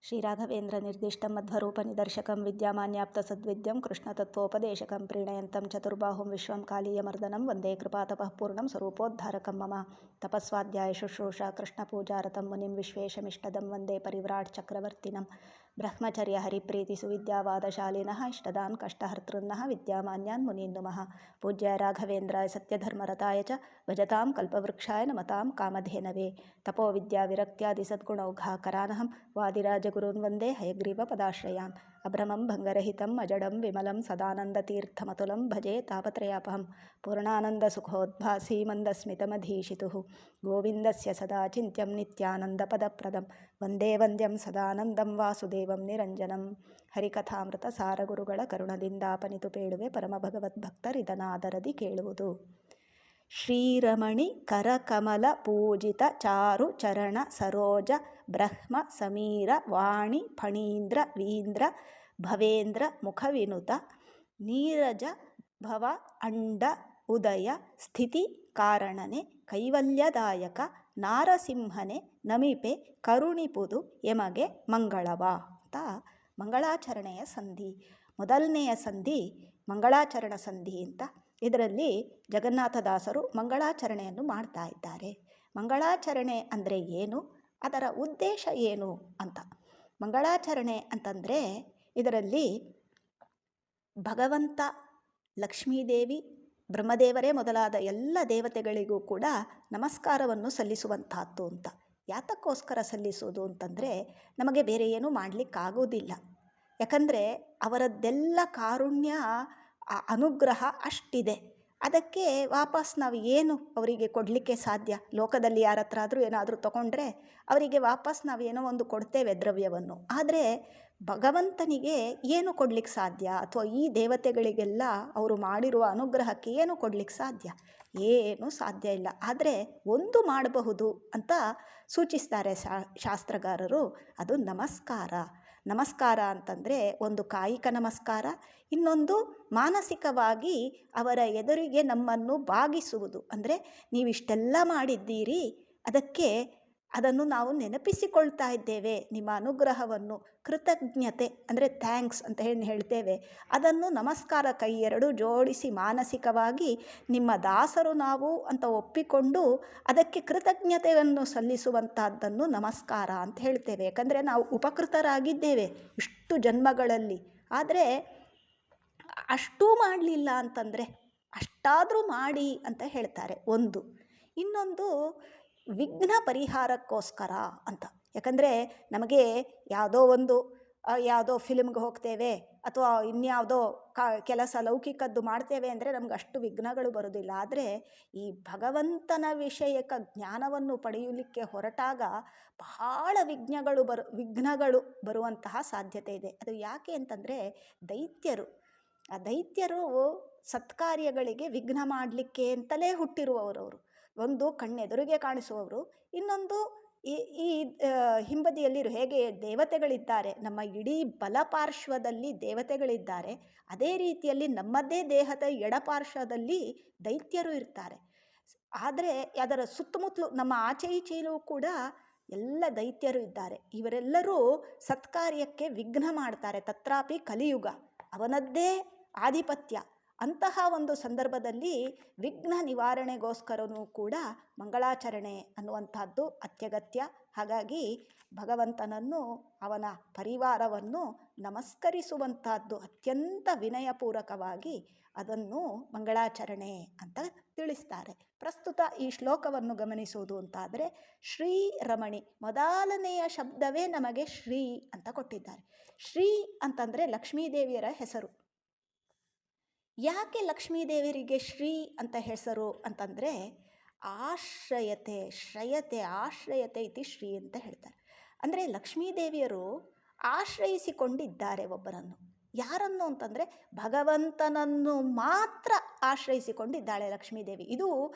ಶ್ರೀರಾಘವೇಂದ್ರನಿರ್ದಿಷ್ಟಂ ಮಧ್ವರೂಪನಿದರ್ಶಕಂ ವಿದ್ಯಾಮಾನ್ಯಾಪ್ತಸದ್ವಿದ್ಯಂ ಕೃಷ್ಣತತ್ವೋಪದೇಶಕಂ ಪ್ರೀಣಯಂತಂ ಚತುರ್ಬಾಹುಂ ವಿಶ್ವಂ ಕಾಲೀಯಮರ್ದನಂ ವಂದೇ ಕೃಪಾತಪಃ ಪೂರ್ಣಂ ಸ್ವರೂಪೋದ್ಧಾರಕಂ ಮಮ ತಪಸ್ವಾಧ್ಯಾಯ ಶುಶ್ರೂಷಾ ಕೃಷ್ಣಪೂಜಾರತಂ ಮುನಿಂ ವಿಶ್ವೇಶಮಿಷ್ಟದಂ ವಂದೇ ಪರಿವ್ರಾಟ್ ಚಕ್ರವರ್ತಿನಂ ಬ್ರಹ್ಮಚರ್ಯ ಹರಿಪ್ರೀತಿ ಸುವಿದ್ಯಾವಾದಶಾಲಿನಃ ಇಷ್ಟದಾನ್ ಕಷ್ಟಹರ್ತೃನ್ನಃ ವಿದ್ಯಾಮಾನ್ಯಾನ್ ಮುನೀನ್ ನುಮಃ ಪೂಜ್ಯ ರಾಘವೇಂದ್ರಾಯ ಸತ್ಯಧರ್ಮರತಾಯ ಚ ಭಜತಾಂ ಕಲ್ಪವೃಕ್ಷಾಯ ನಮತಾಂ ಕಾಮಧೇನವೇ ತಪೋ ವಿದ್ಯಾ ವಿರಕ್ತ್ಯಾದಿ ಸದ್ಗುಣೌಘಾಕರಾನಹಂ ವಾದಿರಾಜಗುರುನ್ ವಂದೇ ಹಯಗ್ರೀವ ಪದಾಶ್ರಯಾನ್ ಅಭ್ರಮಂ ಭಂಗರಹಿತಂ ಅಜಡಂ ವಿಮಲಂ ಸದಾನಂದತೀರ್ಥಮತುಲಂ ಭಜೆ ತಾಪತ್ರಯಾಪಹಂ ಪೂರ್ಣಾನಂದಸುಖೋದ್ಭಾಸೀ ಮಂದಸ್ಮಿತಮಧೀಶಿತುಃ ಗೋವಿಂದಸ್ಯ ಸದಾ ಚಿಂತ್ಯಂ ನಿತ್ಯಾನಂದಪದಪ್ರದಂ ವಂದೇ ವಂದ್ಯಂ ಸದಾನಂದಂ ವಾಸುದೇವಂ ನಿರಂಜನಂ ಹರಿಕಥಾಮೃತ ಸಾರಗುರುಗಳ ಕರುಣದಿಂದಾಪನಿತು ಪೇಳುವೆ ಪರಮಭಗವದ್ಭಕ್ತರಿದನಾದರದಿ ಕೇಳುವುದು. ಶ್ರೀರಮಣಿ ಕರಕಮಲ ಪೂಜಿತ ಚಾರು ಚರಣ ಸರೋಜ ಬ್ರಹ್ಮ ಸಮೀರ ವಾಣಿ ಫಣೀಂದ್ರ ವೀಂದ್ರ ಭವೇಂದ್ರ ಮುಖವಿನುತ ನೀರಜ ಭವ ಅಂಡ ಉದಯ ಸ್ಥಿತಿ ಕಾರಣನೆ ಕೈವಲ್ಯದಾಯಕ ನಾರಸಿಂಹನೆ ನಮಿಪೆ ಕರುಣಿಪುದು ಎಮಗೆ ಮಂಗಳವ ಅಂತ ಮಂಗಳಾಚರಣೆಯ ಸಂಧಿ. ಮೊದಲನೆಯ ಸಂಧಿ ಮಂಗಳಾಚರಣ ಸಂಧಿ ಅಂತ. ಇದರಲ್ಲಿ ಜಗನ್ನಾಥದಾಸರು ಮಂಗಳಾಚರಣೆಯನ್ನು ಮಾಡ್ತಾ ಇದ್ದಾರೆ. ಮಂಗಳಾಚರಣೆ ಅಂದರೆ ಏನು, ಅದರ ಉದ್ದೇಶ ಏನು ಅಂತ. ಮಂಗಳಾಚರಣೆ ಅಂತಂದರೆ ಇದರಲ್ಲಿ ಭಗವಂತ, ಲಕ್ಷ್ಮೀದೇವಿ, ಬ್ರಹ್ಮದೇವರೇ ಮೊದಲಾದ ಎಲ್ಲ ದೇವತೆಗಳಿಗೂ ಕೂಡ ನಮಸ್ಕಾರವನ್ನು ಸಲ್ಲಿಸುವಂತಹದ್ದು ಅಂತ. ಯಾತಕ್ಕೋಸ್ಕರ ಸಲ್ಲಿಸೋದು ಅಂತಂದರೆ ನಮಗೆ ಬೇರೆ ಏನೂ ಮಾಡಲಿಕ್ಕಾಗೋದಿಲ್ಲ. ಯಾಕಂದರೆ ಅವರದ್ದೆಲ್ಲ ಕಾರುಣ್ಯ ಅನುಗ್ರಹ ಅಷ್ಟಿದೆ. ಅದಕ್ಕೆ ವಾಪಸ್ ನಾವು ಏನು ಅವರಿಗೆ ಕೊಡಲಿಕ್ಕೆ ಸಾಧ್ಯ? ಲೋಕದಲ್ಲಿ ಯಾರ ಹತ್ರ ಆದರೂ ಏನಾದರೂ ತೊಗೊಂಡ್ರೆ ಅವರಿಗೆ ವಾಪಸ್ ನಾವೇನೋ ಒಂದು ಕೊಡ್ತೇವೆ ದ್ರವ್ಯವನ್ನು. ಆದರೆ ಭಗವಂತನಿಗೆ ಏನು ಕೊಡ್ಲಿಕ್ಕೆ ಸಾಧ್ಯ? ಅಥವಾ ಈ ದೇವತೆಗಳಿಗೆಲ್ಲ ಅವರು ಮಾಡಿರುವ ಅನುಗ್ರಹಕ್ಕೆ ಏನು ಕೊಡ್ಲಿಕ್ಕೆ ಸಾಧ್ಯ? ಏನೂ ಸಾಧ್ಯ ಇಲ್ಲ. ಆದರೆ ಒಂದು ಮಾಡಬಹುದು ಅಂತ ಸೂಚಿಸ್ತಾರೆ ಶಾಸ್ತ್ರಗಾರರು, ಅದು ನಮಸ್ಕಾರ. ನಮಸ್ಕಾರ ಅಂತಂದರೆ ಒಂದು ಕಾಯಿಕ ನಮಸ್ಕಾರ, ಇನ್ನೊಂದು ಮಾನಸಿಕವಾಗಿ ಅವರ ಎದುರಿಗೆ ನಮ್ಮನ್ನು ಭಾಗಿಸುವುದು. ಅಂದರೆ ನೀವಿಷ್ಟೆಲ್ಲ ಮಾಡಿದ್ದೀರಿ, ಅದನ್ನು ನಾವು ನೆನಪಿಸಿಕೊಳ್ತಾ ಇದ್ದೇವೆ, ನಿಮ್ಮ ಅನುಗ್ರಹವನ್ನು. ಕೃತಜ್ಞತೆ ಅಂದರೆ ಥ್ಯಾಂಕ್ಸ್ ಅಂತ ಹೇಳ್ತೇವೆ. ಅದನ್ನು ನಮಸ್ಕಾರ, ಕೈ ಎರಡು ಜೋಡಿಸಿ ಮಾನಸಿಕವಾಗಿ ನಿಮ್ಮ ದಾಸರು ನಾವು ಅಂತ ಒಪ್ಪಿಕೊಂಡು ಅದಕ್ಕೆ ಕೃತಜ್ಞತೆಯನ್ನು ಸಲ್ಲಿಸುವಂಥದ್ದನ್ನು ನಮಸ್ಕಾರ ಅಂತ ಹೇಳ್ತೇವೆ. ಯಾಕಂದರೆ ನಾವು ಉಪಕೃತರಾಗಿದ್ದೇವೆ ಇಷ್ಟು ಜನ್ಮಗಳಲ್ಲಿ. ಆದರೆ ಅಷ್ಟೂ ಮಾಡಲಿಲ್ಲ ಅಂತಂದರೆ ಅಷ್ಟಾದರೂ ಮಾಡಿ ಅಂತ ಹೇಳ್ತಾರೆ ಒಂದು. ಇನ್ನೊಂದು ವಿಘ್ನ ಪರಿಹಾರಕ್ಕೋಸ್ಕರ ಅಂತ. ಯಾಕಂದರೆ ನಮಗೆ ಯಾವುದೋ ಫಿಲ್ಮ್ಗೆ ಹೋಗ್ತೇವೆ ಅಥವಾ ಇನ್ಯಾವುದೋ ಕೆಲಸ ಲೌಕಿಕದ್ದು ಮಾಡ್ತೇವೆ ಅಂದರೆ ನಮ್ಗೆ ಅಷ್ಟು ವಿಘ್ನಗಳು ಬರೋದಿಲ್ಲ. ಆದರೆ ಈ ಭಗವಂತನ ವಿಷಯಕ ಜ್ಞಾನವನ್ನು ಪಡೆಯಲಿಕ್ಕೆ ಹೊರಟಾಗ ಬಹಳ ವಿಘ್ನಗಳು ಬರುವಂತಹ ಸಾಧ್ಯತೆ ಇದೆ. ಅದು ಯಾಕೆ ಅಂತಂದರೆ ದೈತ್ಯರು ಸತ್ಕಾರ್ಯಗಳಿಗೆ ವಿಘ್ನ ಮಾಡಲಿಕ್ಕೆ ಅಂತಲೇ ಹುಟ್ಟಿರುವವರವರು. ಒಂದು ಕಣ್ಣೆದುರಿಗೆ ಕಾಣಿಸುವವರು, ಇನ್ನೊಂದು ಈ ಹಿಂಬದಿಯಲ್ಲಿರು ಹೇಗೆ ದೇವತೆಗಳಿದ್ದಾರೆ, ನಮ್ಮ ಇಡೀ ಬಲಪಾರ್ಶ್ವದಲ್ಲಿ ದೇವತೆಗಳಿದ್ದಾರೆ, ಅದೇ ರೀತಿಯಲ್ಲಿ ನಮ್ಮದೇ ದೇಹದ ಎಡಪಾರ್ಶ್ವದಲ್ಲಿ ದೈತ್ಯರು ಇರ್ತಾರೆ. ಆದರೆ ಅದರ ಸುತ್ತಮುತ್ತಲು ನಮ್ಮ ಆಚೆ ಈಚೆಯೂ ಕೂಡ ಎಲ್ಲ ದೈತ್ಯರು ಇದ್ದಾರೆ. ಇವರೆಲ್ಲರೂ ಸತ್ಕಾರ್ಯಕ್ಕೆ ವಿಘ್ನ ಮಾಡ್ತಾರೆ. ತತ್ರಾಪಿ ಕಲಿಯುಗ, ಅವನದ್ದೇ ಆಧಿಪತ್ಯ. ಅಂತಹ ಒಂದು ಸಂದರ್ಭದಲ್ಲಿ ವಿಘ್ನ ನಿವಾರಣೆಗೋಸ್ಕರವೂ ಕೂಡ ಮಂಗಳಾಚರಣೆ ಅನ್ನುವಂಥದ್ದು ಅತ್ಯಗತ್ಯ. ಹಾಗಾಗಿ ಭಗವಂತನನ್ನು, ಅವನ ಪರಿವಾರವನ್ನು ನಮಸ್ಕರಿಸುವಂಥದ್ದು ಅತ್ಯಂತ ವಿನಯಪೂರ್ವಕವಾಗಿ ಅದನ್ನು ಮಂಗಳಾಚರಣೆ ಅಂತ ತಿಳಿಸ್ತಾರೆ. ಪ್ರಸ್ತುತ ಈ ಶ್ಲೋಕವನ್ನು ಗಮನಿಸುವುದು ಅಂತಾದರೆ ಶ್ರೀರಮಣಿ ಮೊದಲನೆಯ ಶಬ್ದವೇ ನಮಗೆ ಶ್ರೀ ಅಂತ ಕೊಟ್ಟಿದ್ದಾರೆ. ಶ್ರೀ ಅಂತಂದರೆ ಲಕ್ಷ್ಮೀದೇವಿಯರ ಹೆಸರು. ಯಾಕೆ ಲಕ್ಷ್ಮೀದೇವಿಯರಿಗೆ ಶ್ರೀ ಅಂತ ಹೆಸರು ಅಂತಂದರೆ ಆಶ್ರಯತೆ ಇತಿ ಶ್ರೀ ಅಂತ ಹೇಳ್ತಾರೆ. ಅಂದರೆ ಲಕ್ಷ್ಮೀದೇವಿಯರು ಆಶ್ರಯಿಸಿಕೊಂಡಿದ್ದಾರೆ ಒಬ್ಬರನ್ನು. ಯಾರನ್ನು ಅಂತಂದರೆ ಭಗವಂತನನ್ನು ಮಾತ್ರ ಆಶ್ರಯಿಸಿಕೊಂಡಿದ್ದಾಳೆ ಲಕ್ಷ್ಮೀದೇವಿ. ಇದು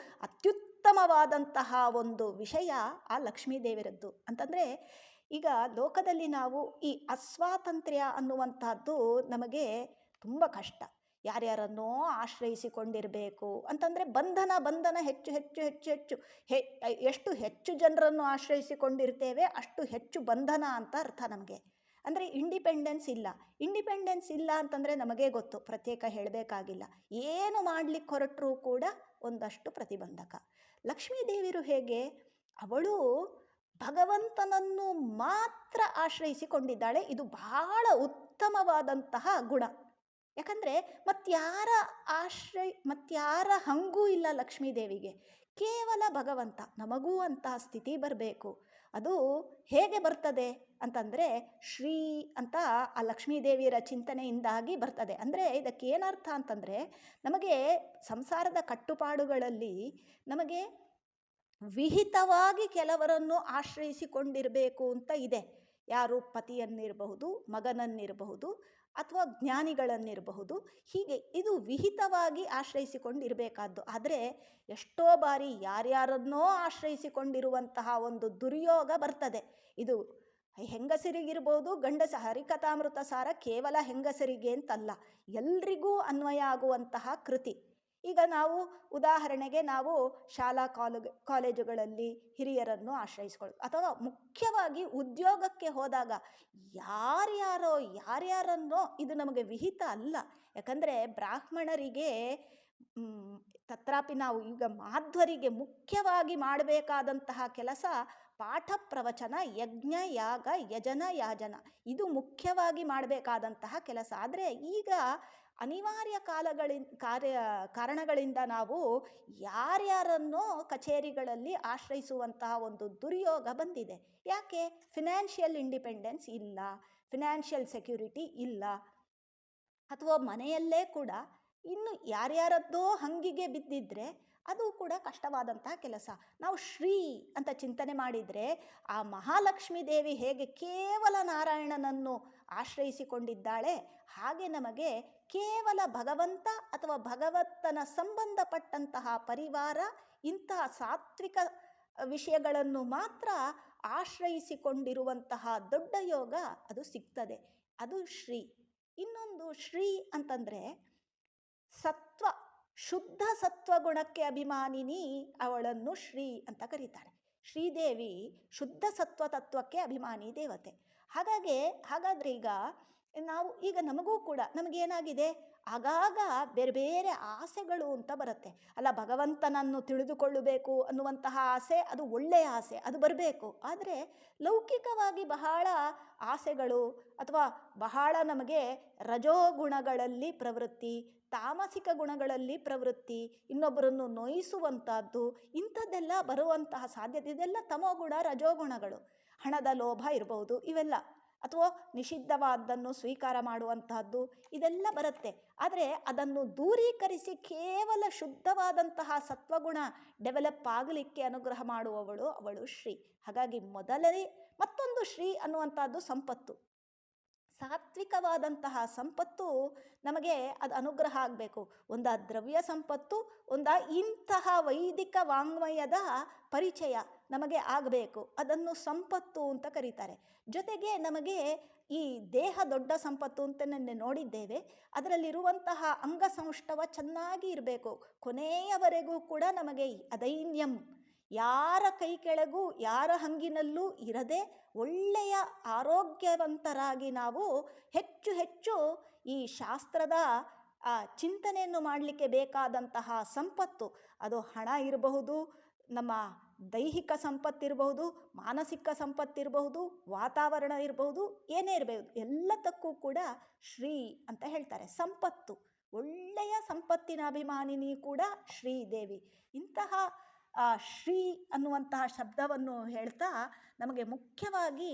ಅತ್ಯುತ್ತಮವಾದಂತಹ ಒಂದು ವಿಷಯ ಆ ಲಕ್ಷ್ಮೀದೇವಿಯರದ್ದು. ಅಂತಂದರೆ ಈಗ ಲೋಕದಲ್ಲಿ ನಾವು ಈ ಅಸ್ವಾತಂತ್ರ್ಯ ಅನ್ನುವಂಥದ್ದು ನಮಗೆ ತುಂಬ ಕಷ್ಟ. ಯಾರ್ಯಾರನ್ನೋ ಆಶ್ರಯಿಸಿಕೊಂಡಿರಬೇಕು ಅಂತಂದರೆ ಬಂಧನ ಎಷ್ಟು ಹೆಚ್ಚು ಜನರನ್ನು ಆಶ್ರಯಿಸಿಕೊಂಡಿರ್ತೇವೆ ಅಷ್ಟು ಹೆಚ್ಚು ಬಂಧನ ಅಂತ ಅರ್ಥ ನಮಗೆ. ಅಂದರೆ ಇಂಡಿಪೆಂಡೆನ್ಸ್ ಇಲ್ಲ. ಇಂಡಿಪೆಂಡೆನ್ಸ್ ಇಲ್ಲ ಅಂತಂದರೆ ನಮಗೇ ಗೊತ್ತು, ಪ್ರತ್ಯೇಕ ಹೇಳಬೇಕಾಗಿಲ್ಲ. ಏನು ಮಾಡಲಿಕ್ಕೆ ಹೊರಟರೂ ಕೂಡ ಒಂದಷ್ಟು ಪ್ರತಿಬಂಧಕ. ಲಕ್ಷ್ಮೀದೇವಿಯರು ಹೇಗೆ, ಅವಳು ಭಗವಂತನನ್ನು ಮಾತ್ರ ಆಶ್ರಯಿಸಿಕೊಂಡಿದ್ದಾಳೆ. ಇದು ಬಹಳ ಉತ್ತಮವಾದಂತಹ ಗುಣ. ಯಾಕಂದರೆ ಮತ್ಯಾರ ಹಂಗೂ ಇಲ್ಲ ಲಕ್ಷ್ಮೀದೇವಿಗೆ, ಕೇವಲ ಭಗವಂತ. ನಮಗೂ ಅಂತಹ ಸ್ಥಿತಿ ಬರಬೇಕು. ಅದು ಹೇಗೆ ಬರ್ತದೆ ಅಂತಂದರೆ ಶ್ರೀ ಅಂತ ಆ ಲಕ್ಷ್ಮೀದೇವಿಯರ ಚಿಂತನೆಯಿಂದಾಗಿ ಬರ್ತದೆ. ಅಂದರೆ ಇದಕ್ಕೆ ಏನರ್ಥ ಅಂತಂದರೆ, ನಮಗೆ ಸಂಸಾರದ ಕಟ್ಟುಪಾಡುಗಳಲ್ಲಿ ನಮಗೆ ವಿಹಿತವಾಗಿ ಕೆಲವರನ್ನು ಆಶ್ರಯಿಸಿಕೊಂಡಿರಬೇಕು ಅಂತ ಇದೆ. ಯಾರು ಪತಿಯನ್ನಿರಬಹುದು, ಮಗನನ್ನಿರಬಹುದು, ಅಥವಾ ಜ್ಞಾನಿಗಳನ್ನಿರಬಹುದು. ಹೀಗೆ ಇದು ವಿಹಿತವಾಗಿ ಆಶ್ರಯಿಸಿಕೊಂಡಿರಬೇಕಾದ್ದು. ಆದರೆ ಎಷ್ಟೋ ಬಾರಿ ಯಾರ್ಯಾರನ್ನೋ ಆಶ್ರಯಿಸಿಕೊಂಡಿರುವಂತಹ ಒಂದು ದುರ್ಯೋಗ ಬರ್ತದೆ. ಇದು ಹೆಂಗಸರಿಗಿರ್ಬೋದು, ಹರಿಕಥಾಮೃತ ಸಾರ ಕೇವಲ ಹೆಂಗಸರಿಗೆ ಅಂತಲ್ಲ, ಎಲ್ರಿಗೂ ಅನ್ವಯ ಆಗುವಂತಹ ಕೃತಿ. ಈಗ ನಾವು ಉದಾಹರಣೆಗೆ ನಾವು ಶಾಲಾ ಕಾಲೇಜುಗಳಲ್ಲಿ ಹಿರಿಯರನ್ನು ಆಶ್ರಯಿಸ್ಕೊಳ್ಳೋದು, ಅಥವಾ ಮುಖ್ಯವಾಗಿ ಉದ್ಯೋಗಕ್ಕೆ ಹೋದಾಗ ಯಾರ್ಯಾರನ್ನೋ ಇದು ನಮಗೆ ವಿಹಿತ ಅಲ್ಲ. ಯಾಕಂದರೆ ಬ್ರಾಹ್ಮಣರಿಗೆ ತತ್ರಾಪಿ ನಾವು ಈಗ ಮಾಧ್ವರಿಗೆ ಮುಖ್ಯವಾಗಿ ಮಾಡಬೇಕಾದಂತಹ ಕೆಲಸ ಪಾಠ ಪ್ರವಚನ, ಯಜ್ಞ ಯಾಗ ಯಜನ ಯಾಜನ, ಇದು ಮುಖ್ಯವಾಗಿ ಮಾಡಬೇಕಾದಂತಹ ಕೆಲಸ. ಆದರೆ ಈಗ ಅನಿವಾರ್ಯ ಕಾರಣಗಳಿಂದ ನಾವು ಯಾರ್ಯಾರನ್ನೋ ಕಚೇರಿಗಳಲ್ಲಿ ಆಶ್ರಯಿಸುವಂತಹ ಒಂದು ದುರ್ಯೋಗ ಬಂದಿದೆ. ಯಾಕೆ? ಫಿನಾನ್ಷಿಯಲ್ ಇಂಡಿಪೆಂಡೆನ್ಸ್ ಇಲ್ಲ, ಫಿನಾನ್ಷಿಯಲ್ ಸೆಕ್ಯೂರಿಟಿ ಇಲ್ಲ. ಅಥವಾ ಮನೆಯಲ್ಲೇ ಕೂಡ ಇನ್ನು ಯಾರ್ಯಾರದ್ದೋ ಹಂಗಿಗೆ ಬಿದ್ದಿದ್ರೆ ಅದು ಕೂಡ ಕಷ್ಟವಾದಂತಹ ಕೆಲಸ. ನಾವು ಶ್ರೀ ಅಂತ ಚಿಂತನೆ ಮಾಡಿದರೆ ಆ ಮಹಾಲಕ್ಷ್ಮೀ ದೇವಿ ಹೇಗೆ ಕೇವಲ ನಾರಾಯಣನನ್ನು ಆಶ್ರಯಿಸಿಕೊಂಡಿದ್ದಾಳೆ, ಹಾಗೆ ನಮಗೆ ಕೇವಲ ಭಗವಂತ ಅಥವಾ ಭಗವಂತನ ಸಂಬಂಧಪಟ್ಟಂತಹ ಪರಿವಾರ, ಇಂತಹ ಸಾತ್ವಿಕ ವಿಷಯಗಳನ್ನು ಮಾತ್ರ ಆಶ್ರಯಿಸಿಕೊಂಡಿರುವಂತಹ ದೊಡ್ಡ ಯೋಗ ಅದು ಸಿಗ್ತದೆ. ಅದು ಶ್ರೀ. ಇನ್ನೊಂದು ಶ್ರೀ ಅಂತಂದರೆ ಸತ್ವ, ಶುದ್ಧ ಸತ್ವಗುಣಕ್ಕೆ ಅಭಿಮಾನಿನಿ, ಅವಳನ್ನು ಶ್ರೀ ಅಂತ ಕರೀತಾರೆ. ಶ್ರೀದೇವಿ ಶುದ್ಧ ಸತ್ವ ತತ್ವಕ್ಕೆ ಅಭಿಮಾನಿ ದೇವತೆ. ಹಾಗಾದರೆ ಈಗ ನಮಗೂ ಕೂಡ ನಮಗೇನಾಗಿದೆ, ಆಗಾಗ ಬೇರೆ ಬೇರೆ ಆಸೆಗಳು ಅಂತ ಬರುತ್ತೆ ಅಲ್ಲ. ಭಗವಂತನನ್ನು ತಿಳಿದುಕೊಳ್ಳಬೇಕು ಅನ್ನುವಂತಹ ಆಸೆ, ಅದು ಒಳ್ಳೆಯ ಆಸೆ, ಅದು ಬರಬೇಕು. ಆದರೆ ಲೌಕಿಕವಾಗಿ ಬಹಳ ಆಸೆಗಳು ಅಥವಾ ಬಹಳ ನಮಗೆ ರಜೋಗುಣಗಳಲ್ಲಿ ಪ್ರವೃತ್ತಿ, ತಾಮಸಿಕ ಗುಣಗಳಲ್ಲಿ ಪ್ರವೃತ್ತಿ, ಇನ್ನೊಬ್ಬರನ್ನು ನೋಯಿಸುವಂಥದ್ದು, ಇಂಥದ್ದೆಲ್ಲ ಬರುವಂತಹ ಸಾಧ್ಯತೆ. ಇದೆಲ್ಲ ತಮೋಗುಣ, ರಜೋಗುಣಗಳು. ಹಣದ ಲೋಭ ಇರಬಹುದು, ಇವೆಲ್ಲ, ಅಥವಾ ನಿಷಿದ್ಧವಾದ್ದನ್ನು ಸ್ವೀಕಾರ ಮಾಡುವಂತಹದ್ದು, ಇದೆಲ್ಲ ಬರುತ್ತೆ. ಆದರೆ ಅದನ್ನು ದೂರೀಕರಿಸಿ ಕೇವಲ ಶುದ್ಧವಾದಂತಹ ಸತ್ವಗುಣ ಡೆವಲಪ್ ಆಗಲಿಕ್ಕೆ ಅನುಗ್ರಹ ಮಾಡುವವಳು ಅವಳು ಶ್ರೀ. ಹಾಗಾಗಿ ಮತ್ತೊಂದು ಶ್ರೀ ಅನ್ನುವಂಥದ್ದು ಸಂಪತ್ತು. ಸಾತ್ವಿಕವಾದಂತಹ ಸಂಪತ್ತು ನಮಗೆ ಅದು ಅನುಗ್ರಹ ಆಗಬೇಕು. ಒಂದು ದ್ರವ್ಯ ಸಂಪತ್ತು, ಇಂತಹ ವೈದಿಕ ವಾಂಗ್ಮಯದ ಪರಿಚಯ ನಮಗೆ ಆಗಬೇಕು. ಅದನ್ನು ಸಂಪತ್ತು ಅಂತ ಕರೀತಾರೆ. ಜೊತೆಗೆ ನಮಗೆ ಈ ದೇಹ ದೊಡ್ಡ ಸಂಪತ್ತು ಅಂತ ನೋಡಿದ್ದೇವೆ. ಅದರಲ್ಲಿರುವಂತಹ ಅಂಗಸಂಷ್ಟವ ಚೆನ್ನಾಗಿ ಇರಬೇಕು. ಕೊನೆಯವರೆಗೂ ಕೂಡ ನಮಗೆ ಅದೈನ್ಯಂ, ಯಾರ ಕೈ ಕೆಳಗೂ ಯಾರ ಹಂಗಿನಲ್ಲೂ ಇರದೆ ಒಳ್ಳೆಯ ಆರೋಗ್ಯವಂತರಾಗಿ ನಾವು ಹೆಚ್ಚು ಹೆಚ್ಚು ಈ ಶಾಸ್ತ್ರದ ಚಿಂತನೆಯನ್ನು ಮಾಡಲಿಕ್ಕೆ ಬೇಕಾದಂತಹ ಸಂಪತ್ತು, ಅದು ಹಣ ಇರಬಹುದು, ನಮ್ಮ ದೈಹಿಕ ಸಂಪತ್ತಿರಬಹುದು, ಮಾನಸಿಕ ಸಂಪತ್ತಿರಬಹುದು, ವಾತಾವರಣ ಇರಬಹುದು, ಏನೇ ಇರಬಹುದು, ಎಲ್ಲದಕ್ಕೂ ಕೂಡ ಶ್ರೀ ಅಂತ ಹೇಳ್ತಾರೆ. ಸಂಪತ್ತು, ಒಳ್ಳೆಯ ಸಂಪತ್ತಿನ ಅಭಿಮಾನಿನಿ ಕೂಡ ಶ್ರೀದೇವಿ. ಇಂತಹ ಶ್ರೀ ಅನ್ನುವಂತಹ ಶಬ್ದವನ್ನು ಹೇಳ್ತಾ ನಮಗೆ ಮುಖ್ಯವಾಗಿ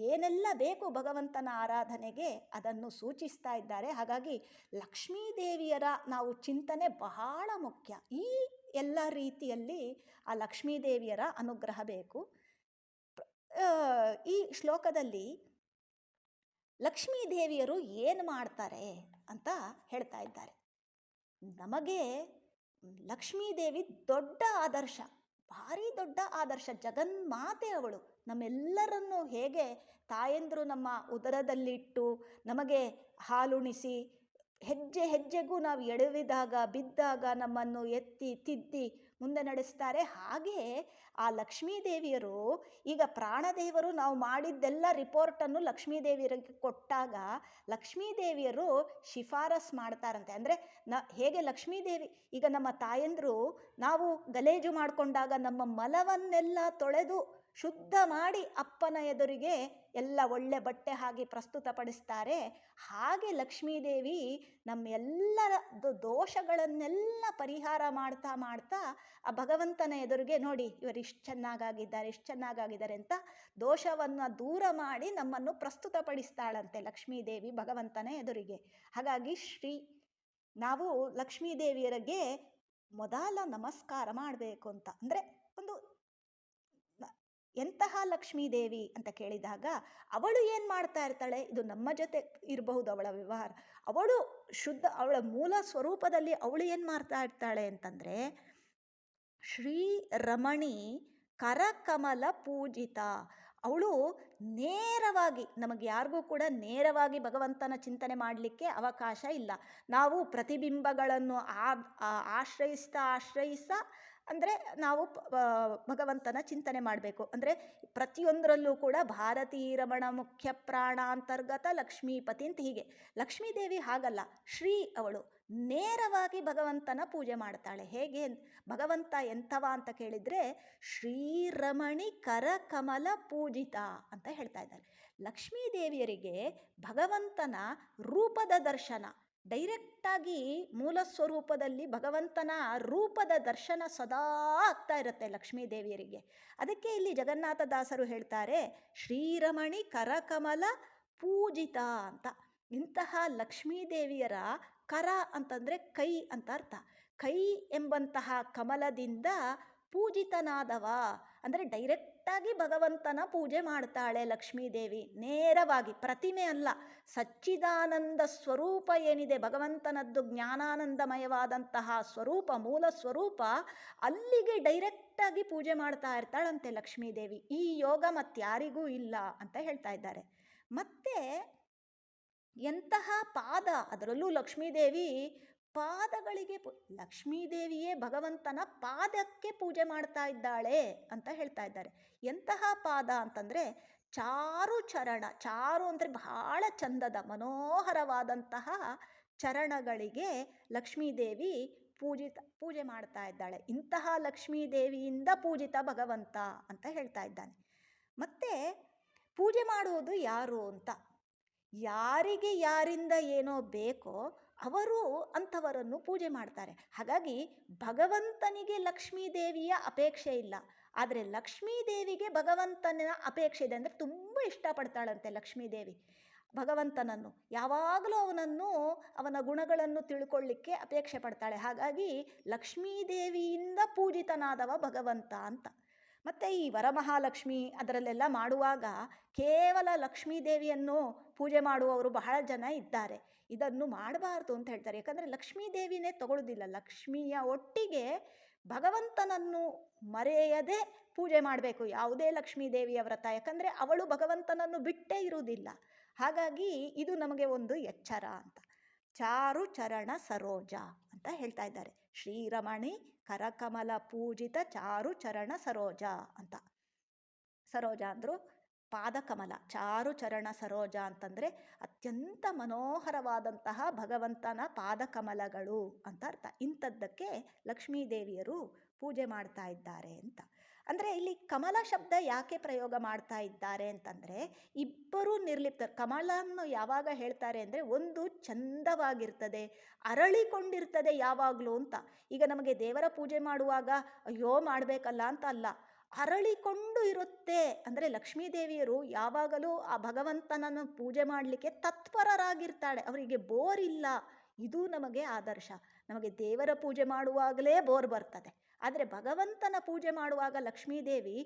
ಏನೆಲ್ಲ ಬೇಕು ಭಗವಂತನ ಆರಾಧನೆಗೆ ಅದನ್ನು ಸೂಚಿಸ್ತಾ ಇದ್ದಾರೆ. ಹಾಗಾಗಿ ಲಕ್ಷ್ಮೀದೇವಿಯರ ನಾವು ಚಿಂತನೆ ಬಹಳ ಮುಖ್ಯ. ಈ ಎಲ್ಲ ರೀತಿಯಲ್ಲಿ ಆ ಲಕ್ಷ್ಮೀದೇವಿಯರ ಅನುಗ್ರಹ ಬೇಕು. ಈ ಶ್ಲೋಕದಲ್ಲಿ ಲಕ್ಷ್ಮೀದೇವಿಯರು ಏನು ಮಾಡ್ತಾರೆ ಅಂತ ಹೇಳ್ತಾ ಇದ್ದಾರೆ. ನಮಗೆ ಲಕ್ಷ್ಮೀದೇವಿ ದೊಡ್ಡ ಆದರ್ಶ, ಭಾರಿ ದೊಡ್ಡ ಆದರ್ಶ, ಜಗನ್ಮಾತೆ ಅವಳು. ನಮ್ಮೆಲ್ಲರನ್ನು ಹೇಗೆ ತಾಯಂದರು ನಮ್ಮ ಉದರದಲ್ಲಿಟ್ಟು ನಮಗೆ ಹಾಲುಣಿಸಿ, ಹೆಜ್ಜೆ ಹೆಜ್ಜೆಗೂ ನಾವು ಎಡವಿದಾಗ ಬಿದ್ದಾಗ ನಮ್ಮನ್ನು ಎತ್ತಿ ತಿದ್ದಿ ಮುಂದೆ ನಡೆಸ್ತಾರೆ. ಹಾಗೆ ಆ ಲಕ್ಷ್ಮೀದೇವಿಯರು ಈಗ ಪ್ರಾಣದೇವರು ನಾವು ಮಾಡಿದ್ದೆಲ್ಲ ರಿಪೋರ್ಟನ್ನು ಲಕ್ಷ್ಮೀದೇವಿಯರಿಗೆ ಕೊಟ್ಟಾಗ ಲಕ್ಷ್ಮೀದೇವಿಯರು ಶಿಫಾರಸ್ ಮಾಡ್ತಾರಂತೆ. ಅಂದರೆ ಹೇಗೆ ಲಕ್ಷ್ಮೀದೇವಿ ಈಗ ನಮ್ಮ ತಾಯಂದರು ನಾವು ಗಲೇಜು ಮಾಡಿಕೊಂಡಾಗ ನಮ್ಮ ಮಲವನ್ನೆಲ್ಲ ತೊಳೆದು ಶುದ್ಧ ಮಾಡಿ ಅಪ್ಪನ ಎದುರಿಗೆ ಎಲ್ಲ ಒಳ್ಳೆ ಬಟ್ಟೆ ಹಾಕಿ ಪ್ರಸ್ತುತಪಡಿಸ್ತಾರೆ. ಹಾಗೆ ಲಕ್ಷ್ಮೀದೇವಿ ನಮ್ಮೆಲ್ಲರ ದೋಷಗಳನ್ನೆಲ್ಲ ಪರಿಹಾರ ಮಾಡ್ತಾ ಮಾಡ್ತಾ ಆ ಭಗವಂತನ ಎದುರಿಗೆ ನೋಡಿ ಇವರು ಇಷ್ಟು ಚೆನ್ನಾಗಾಗಿದ್ದಾರೆ ಇಷ್ಟು ಚೆನ್ನಾಗಾಗಿದ್ದಾರೆ ಅಂತ ದೋಷವನ್ನು ದೂರ ಮಾಡಿ ನಮ್ಮನ್ನು ಪ್ರಸ್ತುತಪಡಿಸ್ತಾಳಂತೆ ಲಕ್ಷ್ಮೀದೇವಿ ಭಗವಂತನ ಎದುರಿಗೆ. ಹಾಗಾಗಿ ನಾವು ಲಕ್ಷ್ಮೀದೇವಿಯರಿಗೆ ಮೊದಲ ನಮಸ್ಕಾರ ಮಾಡಬೇಕು ಅಂತ. ಅಂದರೆ ಒಂದು ಎಂತಹ ಲಕ್ಷ್ಮೀದೇವಿ ಅಂತ ಕೇಳಿದಾಗ ಅವಳು ಏನು ಮಾಡ್ತಾ ಇರ್ತಾಳೆ, ಇದು ನಮ್ಮ ಜೊತೆ ಇರಬಹುದು ಅವಳ ವ್ಯವಹಾರ. ಅವಳು ಶುದ್ಧ, ಅವಳ ಮೂಲ ಸ್ವರೂಪದಲ್ಲಿ ಅವಳು ಏನು ಮಾಡ್ತಾ ಇರ್ತಾಳೆ ಅಂತಂದರೆ ಶ್ರೀರಮಣಿ ಕರಕಮಲ ಪೂಜಿತ. ಅವಳು ನೇರವಾಗಿ, ನಮಗೆ ಯಾರಿಗೂ ಕೂಡ ನೇರವಾಗಿ ಭಗವಂತನ ಚಿಂತನೆ ಮಾಡಲಿಕ್ಕೆ ಅವಕಾಶ ಇಲ್ಲ. ನಾವು ಪ್ರತಿಬಿಂಬಗಳನ್ನು ಆಶ್ರಯಿಸ್ತಾ ಅಂದರೆ ನಾವು ಭಗವಂತನ ಚಿಂತನೆ ಮಾಡಬೇಕು. ಅಂದರೆ ಪ್ರತಿಯೊಂದರಲ್ಲೂ ಕೂಡ ಭಾರತೀ ರಮಣ ಮುಖ್ಯ ಪ್ರಾಣ ಅಂತರ್ಗತ ಲಕ್ಷ್ಮೀಪತಿ ಅಂತ ಹೀಗೆ. ಲಕ್ಷ್ಮೀದೇವಿ ಹಾಗಲ್ಲ, ಅವಳು ನೇರವಾಗಿ ಭಗವಂತನ ಪೂಜೆ ಮಾಡ್ತಾಳೆ. ಹೇಗೆ ಭಗವಂತ ಎಂಥವ ಅಂತ ಕೇಳಿದರೆ ಶ್ರೀರಮಣಿ ಕರಕಮಲ ಪೂಜಿತ ಅಂತ ಹೇಳ್ತಾ ಇದ್ದಾರೆ. ಲಕ್ಷ್ಮೀದೇವಿಯರಿಗೆ ಭಗವಂತನ ರೂಪದ ದರ್ಶನ ಡೈರೆಕ್ಟಾಗಿ ಮೂಲ ಸ್ವರೂಪದಲ್ಲಿ ಭಗವಂತನ ರೂಪದ ದರ್ಶನ ಸದಾ ಆಗ್ತಾ ಇರುತ್ತೆ ಲಕ್ಷ್ಮೀದೇವಿಯರಿಗೆ. ಅದಕ್ಕೆ ಇಲ್ಲಿ ಜಗನ್ನಾಥದಾಸರು ಹೇಳ್ತಾರೆ ಶ್ರೀರಮಣಿ ಕರಕಮಲ ಪೂಜಿತ ಅಂತ. ಇಂತಹ ಲಕ್ಷ್ಮೀದೇವಿಯರ ಕರ ಅಂತಂದರೆ ಕೈ ಅಂತ ಅರ್ಥ. ಕೈ ಎಂಬಂತಹ ಕಮಲದಿಂದ ಪೂಜಿತನಾದವ ಅಂದರೆ ಡೈರೆಕ್ಟಾಗಿ ಭಗವಂತನ ಪೂಜೆ ಮಾಡ್ತಾಳೆ ಲಕ್ಷ್ಮೀದೇವಿ, ನೇರವಾಗಿ. ಪ್ರತಿಮೆ ಅಲ್ಲ, ಸಚ್ಚಿದಾನಂದ ಸ್ವರೂಪ ಏನಿದೆ ಭಗವಂತನದ್ದು ಜ್ಞಾನಾನಂದಮಯವಾದಂತಹ ಸ್ವರೂಪ, ಮೂಲ ಸ್ವರೂಪ, ಅಲ್ಲಿಗೆ ಡೈರೆಕ್ಟಾಗಿ ಪೂಜೆ ಮಾಡ್ತಾ ಇರ್ತಾಳಂತೆ ಲಕ್ಷ್ಮೀದೇವಿ. ಈ ಯೋಗ ಮತ್ತಾರಿಗೂ ಇಲ್ಲ ಅಂತ ಹೇಳ್ತಾ ಇದ್ದಾರೆ. ಮತ್ತೆ ಎಂತಹ ಪಾದ, ಅದರಲ್ಲೂ ಲಕ್ಷ್ಮೀದೇವಿ ಪಾದಗಳಿಗೆ ಲಕ್ಷ್ಮೀದೇವಿಯೇ ಭಗವಂತನ ಪಾದಕ್ಕೆ ಪೂಜೆ ಮಾಡ್ತಾ ಇದ್ದಾಳೆ ಅಂತ ಹೇಳ್ತಾ ಇದ್ದಾರೆ. ಎಂತಹ ಪಾದ ಅಂತಂದರೆ ಚಾರು ಚರಣ. ಚಾರು ಅಂದರೆ ಬಹಳ ಚಂದದ ಮನೋಹರವಾದಂತಹ ಚರಣಗಳಿಗೆ ಲಕ್ಷ್ಮೀದೇವಿ ಪೂಜೆ ಮಾಡ್ತಾ ಇದ್ದಾಳೆ. ಇಂತಹ ಲಕ್ಷ್ಮೀದೇವಿಯಿಂದ ಪೂಜಿತ ಭಗವಂತ ಅಂತ ಹೇಳ್ತಾ ಇದ್ದಾನೆ. ಮತ್ತೆ ಪೂಜೆ ಮಾಡುವುದು ಯಾರು ಅಂತ, ಯಾರಿಗೆ ಯಾರಿಂದ ಏನೋ ಬೇಕೋ ಅವರು ಅಂಥವರನ್ನು ಪೂಜೆ ಮಾಡ್ತಾರೆ. ಹಾಗಾಗಿ ಭಗವಂತನಿಗೆ ಲಕ್ಷ್ಮೀದೇವಿಯ ಅಪೇಕ್ಷೆ ಇಲ್ಲ, ಆದರೆ ಲಕ್ಷ್ಮೀದೇವಿಗೆ ಭಗವಂತನ ಅಪೇಕ್ಷೆ ಇದೆ. ಅಂದರೆ ತುಂಬ ಇಷ್ಟಪಡ್ತಾಳಂತೆ ಲಕ್ಷ್ಮೀದೇವಿ ಭಗವಂತನನ್ನು, ಯಾವಾಗಲೂ ಅವನ ಗುಣಗಳನ್ನು ತಿಳ್ಕೊಳ್ಳಿಕ್ಕೆ ಅಪೇಕ್ಷೆ ಪಡ್ತಾಳೆ. ಹಾಗಾಗಿ ಲಕ್ಷ್ಮೀದೇವಿಯಿಂದ ಪೂಜಿತನಾದವ ಭಗವಂತ ಅಂತ. ಮತ್ತು ಈ ವರಮಹಾಲಕ್ಷ್ಮಿ ಅದರಲ್ಲೆಲ್ಲ ಮಾಡುವಾಗ ಕೇವಲ ಲಕ್ಷ್ಮೀದೇವಿಯನ್ನು ಪೂಜೆ ಮಾಡುವವರು ಬಹಳ ಜನ ಇದ್ದಾರೆ. ಇದನ್ನು ಮಾಡಬಾರ್ದು ಅಂತ ಹೇಳ್ತಾರೆ. ಯಾಕಂದರೆ ಲಕ್ಷ್ಮೀದೇವಿನೇ ತಗೊಳ್ಳೋದಿಲ್ಲ, ಲಕ್ಷ್ಮಿಯ ಒಟ್ಟಿಗೆ ಭಗವಂತನನ್ನು ಮರೆಯದೆ ಪೂಜೆ ಮಾಡಬೇಕು ಯಾವುದೇ ಲಕ್ಷ್ಮೀದೇವಿಯ ವ್ರತ. ಯಾಕಂದರೆ ಅವಳು ಭಗವಂತನನ್ನು ಬಿಟ್ಟೇ ಇರುವುದಿಲ್ಲ. ಹಾಗಾಗಿ ಇದು ನಮಗೆ ಒಂದು ಎಚ್ಚರ ಅಂತ. ಚಾರು ಚರಣ ಸರೋಜ ಅಂತ ಹೇಳ್ತಾ ಇದ್ದಾರೆ. ಶ್ರೀರಮಣಿ ಕರಕಮಲ ಪೂಜಿತ ಚಾರು ಚರಣ ಸರೋಜ ಅಂತ. ಸರೋಜ ಅಂದರು ಪಾದಕಮಲ, ಚಾರು ಚರಣ ಸರೋಜ ಅಂತಂದರೆ ಅತ್ಯಂತ ಮನೋಹರವಾದಂತಹ ಭಗವಂತನ ಪಾದಕಮಲಗಳು ಅಂತ ಅರ್ಥ. ಇಂಥದ್ದಕ್ಕೆ ಲಕ್ಷ್ಮೀದೇವಿಯರು ಪೂಜೆ ಮಾಡ್ತಾ ಇದ್ದಾರೆ ಅಂತ. ಅಂದರೆ ಇಲ್ಲಿ ಕಮಲ ಶಬ್ದ ಯಾಕೆ ಪ್ರಯೋಗ ಮಾಡ್ತಾ ಇದ್ದಾರೆ ಅಂತಂದರೆ ಇಬ್ಬರೂ ನಿರ್ಲಿಪ್ತ. ಕಮಲನ್ನು ಯಾವಾಗ ಹೇಳ್ತಾರೆ ಅಂದರೆ ಒಂದು ಚಂದವಾಗಿರ್ತದೆ, ಅರಳಿಕೊಂಡಿರ್ತದೆ ಯಾವಾಗಲೂ ಅಂತ. ಈಗ ನಮಗೆ ದೇವರ ಪೂಜೆ ಮಾಡುವಾಗ ಅಯ್ಯೋ ಮಾಡಬೇಕಲ್ಲ ಅಂತ ಅಲ್ಲ, ಅರಳಿಕೊಂಡು ಇರುತ್ತೆ. ಅಂದರೆ ಲಕ್ಷ್ಮೀದೇವಿಯರು ಯಾವಾಗಲೂ ಆ ಭಗವಂತನನ್ನು ಪೂಜೆ ಮಾಡಲಿಕ್ಕೆ ತತ್ಪರರಾಗಿರ್ತಾಳೆ, ಅವರಿಗೆ ಬೋರ್ ಇಲ್ಲ. ಇದು ನಮಗೆ ಆದರ್ಶ. ನಮಗೆ ದೇವರ ಪೂಜೆ ಮಾಡುವಾಗಲೇ ಬೋರ್ ಬರ್ತದೆ, ಆದರೆ ಭಗವಂತನ ಪೂಜೆ ಮಾಡುವಾಗ ಲಕ್ಷ್ಮೀದೇವಿ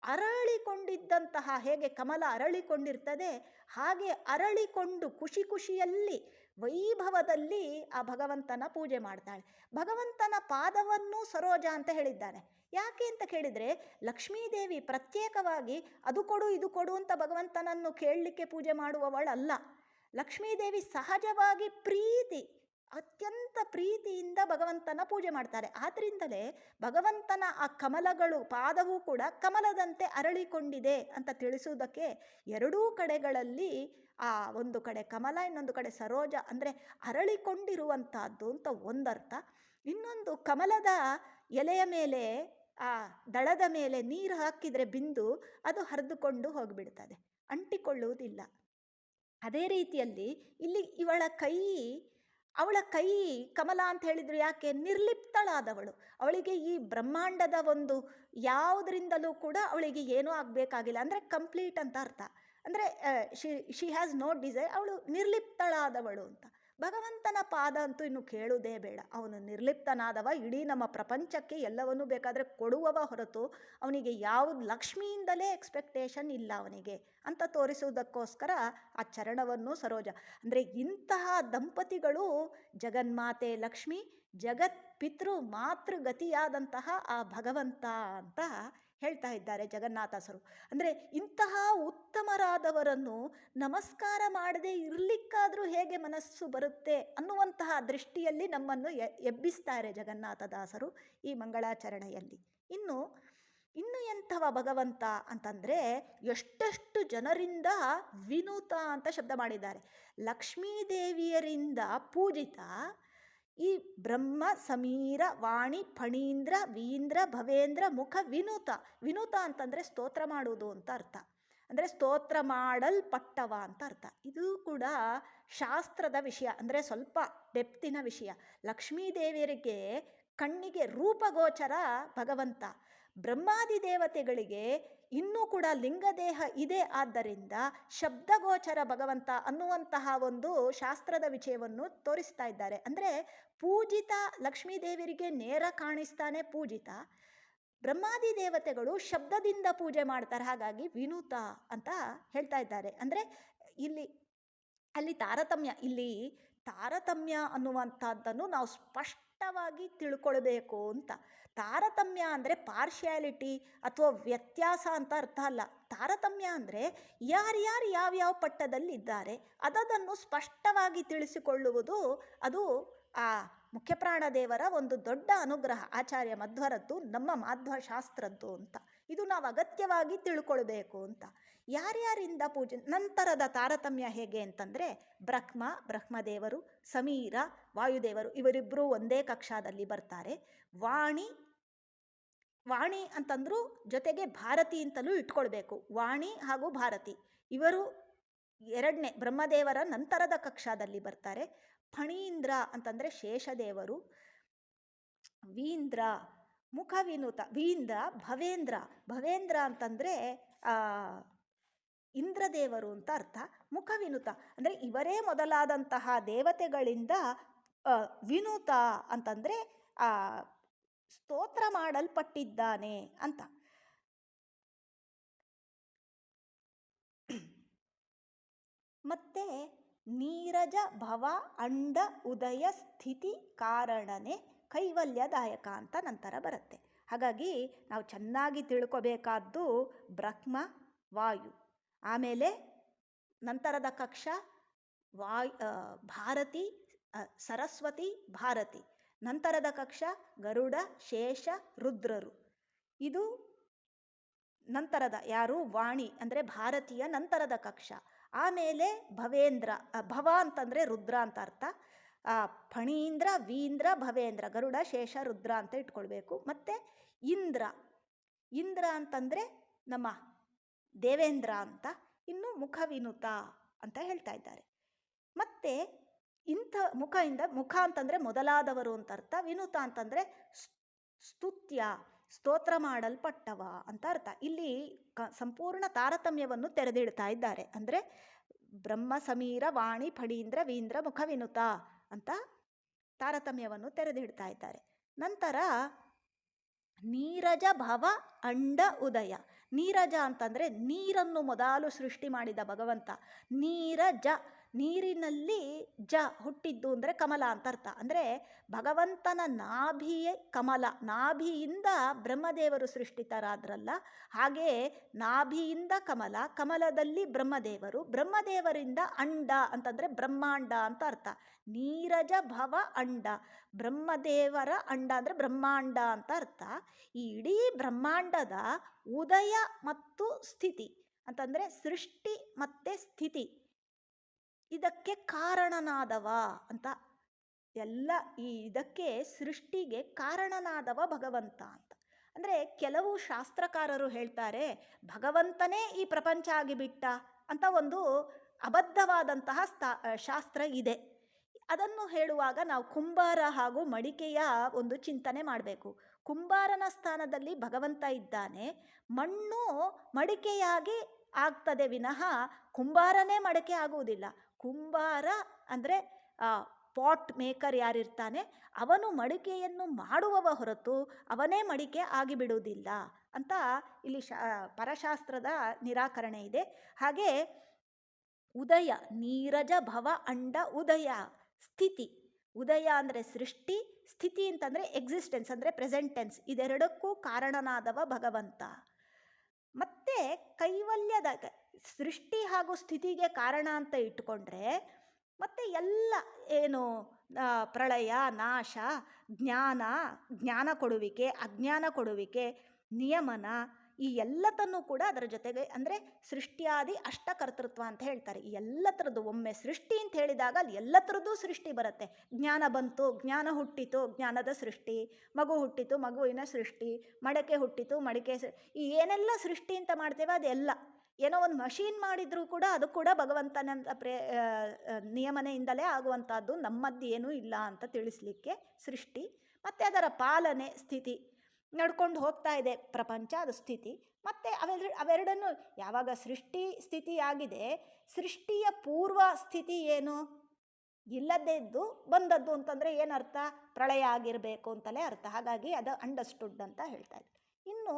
ಅರಳಿಕೊಂಡಿದ್ದಂತಹ, ಹೇಗೆ ಕಮಲ ಅರಳಿಕೊಂಡಿರ್ತದೆ ಹಾಗೆ ಅರಳಿಕೊಂಡು ಖುಷಿಯಲ್ಲಿ ವೈಭವದಲ್ಲಿ ಆ ಭಗವಂತನ ಪೂಜೆ ಮಾಡ್ತಾಳೆ. ಭಗವಂತನ ಪಾದವನ್ನು ಸರೋಜ ಅಂತ ಹೇಳಿದ್ದಾರೆ. ಯಾಕೆ ಅಂತ ಕೇಳಿದರೆ ಲಕ್ಷ್ಮೀದೇವಿ ಪ್ರತ್ಯೇಕವಾಗಿ ಅದು ಕೊಡು ಇದು ಕೊಡು ಅಂತ ಭಗವಂತನನ್ನು ಕೇಳಲಿಕ್ಕೆ ಪೂಜೆ ಮಾಡುವವಳಲ್ಲ. ಲಕ್ಷ್ಮೀದೇವಿ ಸಹಜವಾಗಿ ಪ್ರೀತಿ, ಅತ್ಯಂತ ಪ್ರೀತಿಯಿಂದ ಭಗವಂತನ ಪೂಜೆ ಮಾಡ್ತಾರೆ. ಆದ್ದರಿಂದಲೇ ಭಗವಂತನ ಆ ಕಮಲಗಳು ಪಾದವೂ ಕೂಡ ಕಮಲದಂತೆ ಅರಳಿಕೊಂಡಿದೆ ಅಂತ ತಿಳಿಸುವುದಕ್ಕೆ ಎರಡೂ ಕಡೆಗಳಲ್ಲಿ ಆ ಒಂದು ಕಡೆ ಕಮಲ, ಇನ್ನೊಂದು ಕಡೆ ಸರೋಜ ಅಂದರೆ ಅರಳಿಕೊಂಡಿರುವಂತಹದ್ದು ಅಂತ ಒಂದರ್ಥ. ಇನ್ನೊಂದು ಕಮಲದ ಎಲೆಯ ಮೇಲೆ ಆ ದಳದ ಮೇಲೆ ನೀರು ಹಾಕಿದರೆ ಬಿಂದು ಅದು ಹರಿದುಕೊಂಡು ಹೋಗಿಬಿಡ್ತದೆ, ಅಂಟಿಕೊಳ್ಳುವುದಿಲ್ಲ. ಅದೇ ರೀತಿಯಲ್ಲಿ ಇಲ್ಲಿ ಅವಳ ಕೈ ಕಮಲ ಅಂತ ಹೇಳಿದ್ರು. ಯಾಕೆ? ನಿರ್ಲಿಪ್ತಳಾದವಳು. ಅವಳಿಗೆ ಈ ಬ್ರಹ್ಮಾಂಡದ ಒಂದು ಯಾವುದರಿಂದಲೂ ಕೂಡ ಅವಳಿಗೆ ಏನೂ ಆಗಬೇಕಾಗಿಲ್ಲ, ಅಂದರೆ ಕಂಪ್ಲೀಟ್ ಅಂತ ಅರ್ಥ. ಅಂದರೆ ಶಿ ಹ್ಯಾಸ್ ನೋ ಡಿಸೈರ್, ಅವಳು ನಿರ್ಲಿಪ್ತಳಾದವಳು ಅಂತ. ಭಗವಂತನ ಪಾದ ಅಂತೂ ಇನ್ನು ಕೇಳುವುದೇ ಬೇಡ. ಅವನು ನಿರ್ಲಿಪ್ತನಾದವ, ಇಡೀ ನಮ್ಮ ಪ್ರಪಂಚಕ್ಕೆ ಎಲ್ಲವನ್ನೂ ಬೇಕಾದರೆ ಕೊಡುವವ ಹೊರತು ಅವನಿಗೆ ಯಾವುದು ಲಕ್ಷ್ಮಿಯಿಂದಲೇ ಎಕ್ಸ್ಪೆಕ್ಟೇಷನ್ ಇಲ್ಲ ಅವನಿಗೆ ಅಂತ ತೋರಿಸುವುದಕ್ಕೋಸ್ಕರ ಆ ಚರಣವನ್ನು ಸರೋಜ ಅಂದರೆ ಇಂತಹ ದಂಪತಿಗಳು ಜಗನ್ಮಾತೆ ಲಕ್ಷ್ಮಿ, ಜಗತ್ ಪಿತೃ ಮಾತೃಗತಿಯಾದಂತಹ ಆ ಭಗವಂತ ಅಂತ ಹೇಳ್ತಾ ಇದ್ದಾರೆ ಜಗನ್ನಾಥಾಸರು. ಅಂದರೆ ಇಂತಹ ಉತ್ತಮರಾದವರನ್ನು ನಮಸ್ಕಾರ ಮಾಡದೆ ಇರಲಿಕ್ಕಾದರೂ ಹೇಗೆ ಮನಸ್ಸು ಬರುತ್ತೆ ಅನ್ನುವಂತಹ ದೃಷ್ಟಿಯಲ್ಲಿ ನಮ್ಮನ್ನು ಎಬ್ಬಿಸ್ತಾರೆ ಜಗನ್ನಾಥದಾಸರು ಈ ಮಂಗಳಾಚರಣೆಯಲ್ಲಿ. ಇನ್ನು ಎಂಥವ ಭಗವಂತ ಅಂತಂದರೆ ಎಷ್ಟೆಷ್ಟು ಜನರಿಂದ ವಿನುತ ಅಂತ ಶಬ್ದ ಮಾಡಿದ್ದಾರೆ. ಲಕ್ಷ್ಮೀದೇವಿಯರಿಂದ ಪೂಜಿತ ಈ ಬ್ರಹ್ಮ ಸಮೀರ ವಾಣಿ ಫಣೀಂದ್ರ ವೀಂದ್ರ ಭವೇಂದ್ರ ಮುಖ ವಿನುತ. ವಿನುತ ಅಂತಂದರೆ ಸ್ತೋತ್ರ ಮಾಡುವುದು ಅಂತ ಅರ್ಥ, ಅಂದರೆ ಸ್ತೋತ್ರ ಮಾಡಲ್ಪಟ್ಟವ ಅಂತ ಅರ್ಥ. ಇದು ಕೂಡ ಶಾಸ್ತ್ರದ ವಿಷಯ, ಅಂದರೆ ಸ್ವಲ್ಪ ಡೆಪ್ತಿನ ವಿಷಯ. ಲಕ್ಷ್ಮೀದೇವಿಯರಿಗೆ ಕಣ್ಣಿಗೆ ರೂಪಗೋಚರ ಭಗವಂತ, ಬ್ರಹ್ಮಾದಿ ದೇವತೆಗಳಿಗೆ ಇನ್ನೂ ಕೂಡ ಲಿಂಗದೇಹ ಇದೆ, ಆದ್ದರಿಂದ ಶಬ್ದಗೋಚರ ಭಗವಂತ ಅನ್ನುವಂತಹ ಒಂದು ಶಾಸ್ತ್ರದ ವಿಷಯವನ್ನು ತೋರಿಸ್ತಾ ಇದ್ದಾರೆ. ಅಂದರೆ ಪೂಜಿತ ಲಕ್ಷ್ಮೀದೇವಿಯರಿಗೆ ನೇರ ಕಾಣಿಸ್ತಾನೆ ಪೂಜಿತ, ಬ್ರಹ್ಮಾದಿ ದೇವತೆಗಳು ಶಬ್ದದಿಂದ ಪೂಜೆ ಮಾಡ್ತಾರೆ, ಹಾಗಾಗಿ ವಿನುತ ಅಂತ ಹೇಳ್ತಾ ಇದ್ದಾರೆ. ಅಂದರೆ ಅಲ್ಲಿ ತಾರತಮ್ಯ ಅನ್ನುವಂಥದ್ದನ್ನು ನಾವು ಸ್ಪಷ್ಟವಾಗಿ ತಿಳ್ಕೊಳ್ಬೇಕು ಅಂತ. ತಾರತಮ್ಯ ಅಂದರೆ ಪಾರ್ಶಿಯಾಲಿಟಿ ಅಥವಾ ವ್ಯತ್ಯಾಸ ಅಂತ ಅರ್ಥ ಅಲ್ಲ. ತಾರತಮ್ಯ ಅಂದರೆ ಯಾರ್ಯಾರು ಯಾವ್ಯಾವ ಪಟ್ಟದಲ್ಲಿದ್ದಾರೆ ಅದನ್ನು ಸ್ಪಷ್ಟವಾಗಿ ತಿಳಿಸಿಕೊಳ್ಳುವುದು. ಅದು ಆ ಮುಖ್ಯಪ್ರಾಣದೇವರ ಒಂದು ದೊಡ್ಡ ಅನುಗ್ರಹ, ಆಚಾರ್ಯ ಮಧ್ವರದ್ದು, ನಮ್ಮ ಮಾಧ್ವಶಾಸ್ತ್ರದ್ದು ಅಂತ. ಇದು ನಾವು ಅಗತ್ಯವಾಗಿ ತಿಳ್ಕೊಳ್ಬೇಕು ಅಂತ. ಯಾರ್ಯಾರಿಂದ ಪೂಜೆ ನಂತರದ ತಾರತಮ್ಯ ಹೇಗೆ ಅಂತಂದರೆ ಬ್ರಹ್ಮದೇವರು, ಸಮೀರ ವಾಯುದೇವರು ಇವರಿಬ್ಬರೂ ಒಂದೇ ಕಕ್ಷಾದಲ್ಲಿ ಬರ್ತಾರೆ. ವಾಣಿ ಅಂತಂದರೂ ಜೊತೆಗೆ ಭಾರತಿ ಅಂತಲೂ ಇಟ್ಕೊಳ್ಬೇಕು. ವಾಣಿ ಹಾಗೂ ಭಾರತಿ ಇವರು ಎರಡನೇ ಬ್ರಹ್ಮದೇವರ ನಂತರದ ಕಕ್ಷಾದಲ್ಲಿ ಬರ್ತಾರೆ. ಫಣೀಂದ್ರ ಅಂತಂದರೆ ಶೇಷದೇವರು, ವೀಂದ್ರ ಮುಖ ವಿನುತ, ವೀಂದ್ರ ಭವೇಂದ್ರ ಅಂತಂದರೆ ಇಂದ್ರದೇವರು ಅಂತ ಅರ್ಥ. ಮುಖ ವಿನುತ ಅಂದರೆ ಇವರೇ ಮೊದಲಾದಂತಹ ದೇವತೆಗಳಿಂದ ವಿನುತ ಅಂತಂದರೆ ಸ್ತೋತ್ರ ಮಾಡಲ್ಪಟ್ಟಿದ್ದಾನೆ ಅಂತ. ಮತ್ತೆ ನೀರಜ ಭವ ಅಂಡ ಉದಯ ಸ್ಥಿತಿ ಕಾರಣನೇ ಕೈವಲ್ಯದಾಯಕ ಅಂತ ನಂತರ ಬರುತ್ತೆ. ಹಾಗಾಗಿ ನಾವು ಚೆನ್ನಾಗಿ ತಿಳ್ಕೊಬೇಕಾದ್ದು ಬ್ರಹ್ಮ ವಾಯು, ಆಮೇಲೆ ನಂತರದ ಕಕ್ಷ ಭಾರತಿ ಸರಸ್ವತಿ ಭಾರತಿ, ನಂತರದ ಕಕ್ಷ ಗರುಡ ಶೇಷ ರುದ್ರರು. ಇದು ನಂತರದ ವಾಣಿ ಅಂದರೆ ಭಾರತೀಯ ನಂತರದ ಕಕ್ಷ. ಆಮೇಲೆ ಭವೇಂದ್ರ, ಭವ ಅಂತಂದರೆ ರುದ್ರ ಅಂತ ಅರ್ಥ. ಫಣೀಂದ್ರ ವೀಂದ್ರ ಭವೇಂದ್ರ, ಗರುಡ ಶೇಷ ರುದ್ರ ಅಂತ ಇಟ್ಕೊಳ್ಬೇಕು. ಮತ್ತು ಇಂದ್ರ ಅಂತಂದರೆ ನಮ್ಮ ದೇವೇಂದ್ರ ಅಂತ. ಇನ್ನು ಮುಖ ವಿನುತ ಅಂತ ಹೇಳ್ತಾ ಇದ್ದಾರೆ. ಮತ್ತು ಮುಖ ಅಂತಂದರೆ ಮೊದಲಾದವರು ಅಂತ ಅರ್ಥ. ವಿನುತ ಅಂತಂದರೆ ಸ್ತೋತ್ರ ಮಾಡಲ್ಪಟ್ಟವ ಅಂತ ಅರ್ಥ. ಇಲ್ಲಿ ಸಂಪೂರ್ಣ ತಾರತಮ್ಯವನ್ನು ತೆರೆದಿಡ್ತಾ ಇದ್ದಾರೆ. ಅಂದರೆ ಬ್ರಹ್ಮ ಸಮೀರ ವಾಣಿ ಫಣೀಂದ್ರ ವೀಂದ್ರ ಮುಖ ವಿನುತ ಅಂತ ತಾರತಮ್ಯವನ್ನು ತೆರೆದಿಡ್ತಾ ಇದ್ದಾರೆ. ನಂತರ ನೀರಜ ಭವ ಅಂಡ ಉದಯ, ನೀರಜ ಅಂತಂದರೆ ನೀರನ್ನು ಮೊದಲು ಸೃಷ್ಟಿ ಮಾಡಿದ ಭಗವಂತ. ನೀರಜ, ನೀರಿನಲ್ಲಿ ಜ ಹುಟ್ಟಿದ್ದು ಅಂದರೆ ಕಮಲ ಅಂತ ಅರ್ಥ. ಅಂದರೆ ಭಗವಂತನ ನಾಭಿಯೇ ಕಮಲ, ನಾಭಿಯಿಂದ ಬ್ರಹ್ಮದೇವರು ಸೃಷ್ಟಿತರಾದ್ರಲ್ಲ, ಹಾಗೆ ನಾಭಿಯಿಂದ ಕಮಲ, ಕಮಲದಲ್ಲಿ ಬ್ರಹ್ಮದೇವರು, ಬ್ರಹ್ಮದೇವರಿಂದ ಅಂಡ ಅಂತಂದರೆ ಬ್ರಹ್ಮಾಂಡ ಅಂತ ಅರ್ಥ. ನೀರಜ ಭವ ಅಂಡ, ಬ್ರಹ್ಮದೇವರ ಅಂಡ ಅಂದರೆ ಬ್ರಹ್ಮಾಂಡ ಅಂತ ಅರ್ಥ. ಈ ಇಡೀ ಬ್ರಹ್ಮಾಂಡದ ಉದಯ ಮತ್ತು ಸ್ಥಿತಿ ಅಂತಂದರೆ ಸೃಷ್ಟಿ ಮತ್ತು ಸ್ಥಿತಿ, ಇದಕ್ಕೆ ಕಾರಣನಾದವ ಅಂತ. ಎಲ್ಲ ಇದಕ್ಕೆ ಸೃಷ್ಟಿಗೆ ಕಾರಣನಾದವ ಭಗವಂತ ಅಂತ. ಅಂದರೆ ಕೆಲವು ಶಾಸ್ತ್ರಕಾರರು ಹೇಳ್ತಾರೆ ಭಗವಂತನೇ ಈ ಪ್ರಪಂಚ ಆಗಿಬಿಟ್ಟ ಅಂತ ಒಂದು ಅಬದ್ಧವಾದಂತಹ ಶಾಸ್ತ್ರ ಇದೆ. ಅದನ್ನು ಹೇಳುವಾಗ ನಾವು ಕುಂಬಾರ ಹಾಗೂ ಮಡಿಕೆಯ ಒಂದು ಚಿಂತನೆ ಮಾಡಬೇಕು. ಕುಂಬಾರನ ಸ್ಥಾನದಲ್ಲಿ ಭಗವಂತ ಇದ್ದಾನೆ, ಮಣ್ಣು ಮಡಿಕೆಯಾಗಿ ಆಗ್ತದೆ ವಿನಃ ಕುಂಬಾರನೇ ಮಡಿಕೆ ಆಗುವುದಿಲ್ಲ. ಕುಂಬಾರ ಅಂದರೆ ಪಾಟ್ ಮೇಕರ್ ಯಾರಿರ್ತಾನೆ ಅವನು ಮಡಿಕೆಯನ್ನು ಮಾಡುವವ ಹೊರತು ಅವನೇ ಮಡಿಕೆ ಆಗಿಬಿಡುವುದಿಲ್ಲ ಅಂತ ಇಲ್ಲಿ ಪರಶಾಸ್ತ್ರದ ನಿರಾಕರಣೆ ಇದೆ. ಹಾಗೆ ಉದಯ, ನೀರಜ ಭವ ಅಂಡ ಉದಯ, ಸ್ಥಿತಿ. ಉದಯ ಅಂದರೆ ಸೃಷ್ಟಿ, ಸ್ಥಿತಿ ಅಂತಂದರೆ ಎಕ್ಸಿಸ್ಟೆನ್ಸ್ ಅಂದರೆ ಪ್ರೆಸೆಂಟ್ ಟೆನ್ಸ್, ಇದೆರಡಕ್ಕೂ ಕಾರಣನಾದವ ಭಗವಂತ. ಮತ್ತೆ ಕೈವಲ್ಯದ ಸೃಷ್ಟಿ ಹಾಗೂ ಸ್ಥಿತಿಗೆ ಕಾರಣ ಅಂತ ಇಟ್ಟುಕೊಂಡ್ರೆ ಮತ್ತೆ ಎಲ್ಲ ಏನು ಪ್ರಳಯ, ನಾಶ, ಜ್ಞಾನ ಕೊಡುವಿಕೆ, ಅಜ್ಞಾನ ಕೊಡುವಿಕೆ, ನಿಯಮನ, ಈ ಎಲ್ಲತನ್ನೂ ಕೂಡ ಅದರ ಜೊತೆಗೆ ಅಂದರೆ ಸೃಷ್ಟಿಯಾದಿ ಅಷ್ಟಕರ್ತೃತ್ವ ಅಂತ ಹೇಳ್ತಾರೆ. ಈ ಎಲ್ಲ ಥರದ್ದು ಒಮ್ಮೆ ಸೃಷ್ಟಿ ಅಂತ ಹೇಳಿದಾಗ ಅಲ್ಲಿ ಎಲ್ಲ ಥರದ್ದು ಸೃಷ್ಟಿ ಬರುತ್ತೆ. ಜ್ಞಾನ ಬಂತು, ಜ್ಞಾನ ಹುಟ್ಟಿತು, ಜ್ಞಾನದ ಸೃಷ್ಟಿ, ಮಗು ಹುಟ್ಟಿತು, ಮಗುವಿನ ಸೃಷ್ಟಿ, ಮಡಕೆ ಹುಟ್ಟಿತು, ಮಡಿಕೆ ಈ ಏನೆಲ್ಲ ಸೃಷ್ಟಿ ಅಂತ ಮಾಡ್ತೇವೆ ಅದೆಲ್ಲ ಏನೋ ಒಂದು ಮಷೀನ್ ಮಾಡಿದರೂ ಕೂಡ ಅದು ಕೂಡ ಭಗವಂತನ ನಿಯಮನೆಯಿಂದಲೇ ಆಗುವಂಥದ್ದು, ನಮ್ಮದ್ದು ಏನೂ ಇಲ್ಲ ಅಂತ ತಿಳಿಸ್ಲಿಕ್ಕೆ ಸೃಷ್ಟಿ. ಮತ್ತು ಅದರ ಪಾಲನೆ, ಸ್ಥಿತಿ ನಡ್ಕೊಂಡು ಹೋಗ್ತಾ ಇದೆ ಪ್ರಪಂಚ, ಅದು ಸ್ಥಿತಿ. ಮತ್ತು ಅವೆರಡನ್ನು ಯಾವಾಗ ಸೃಷ್ಟಿ ಸ್ಥಿತಿ ಆಗಿದೆ, ಸೃಷ್ಟಿಯ ಪೂರ್ವ ಸ್ಥಿತಿ ಏನು, ಇಲ್ಲದೇ ಇದ್ದು ಬಂದದ್ದು ಅಂತಂದರೆ ಏನರ್ಥ, ಪ್ರಳಯ ಆಗಿರಬೇಕು ಅಂತಲೇ ಅರ್ಥ. ಹಾಗಾಗಿ ಅದು ಅಂಡರ್ಸ್ಟುಡ್ ಅಂತ ಹೇಳ್ತಾ ಇದ್ದಾರೆ. ಇನ್ನು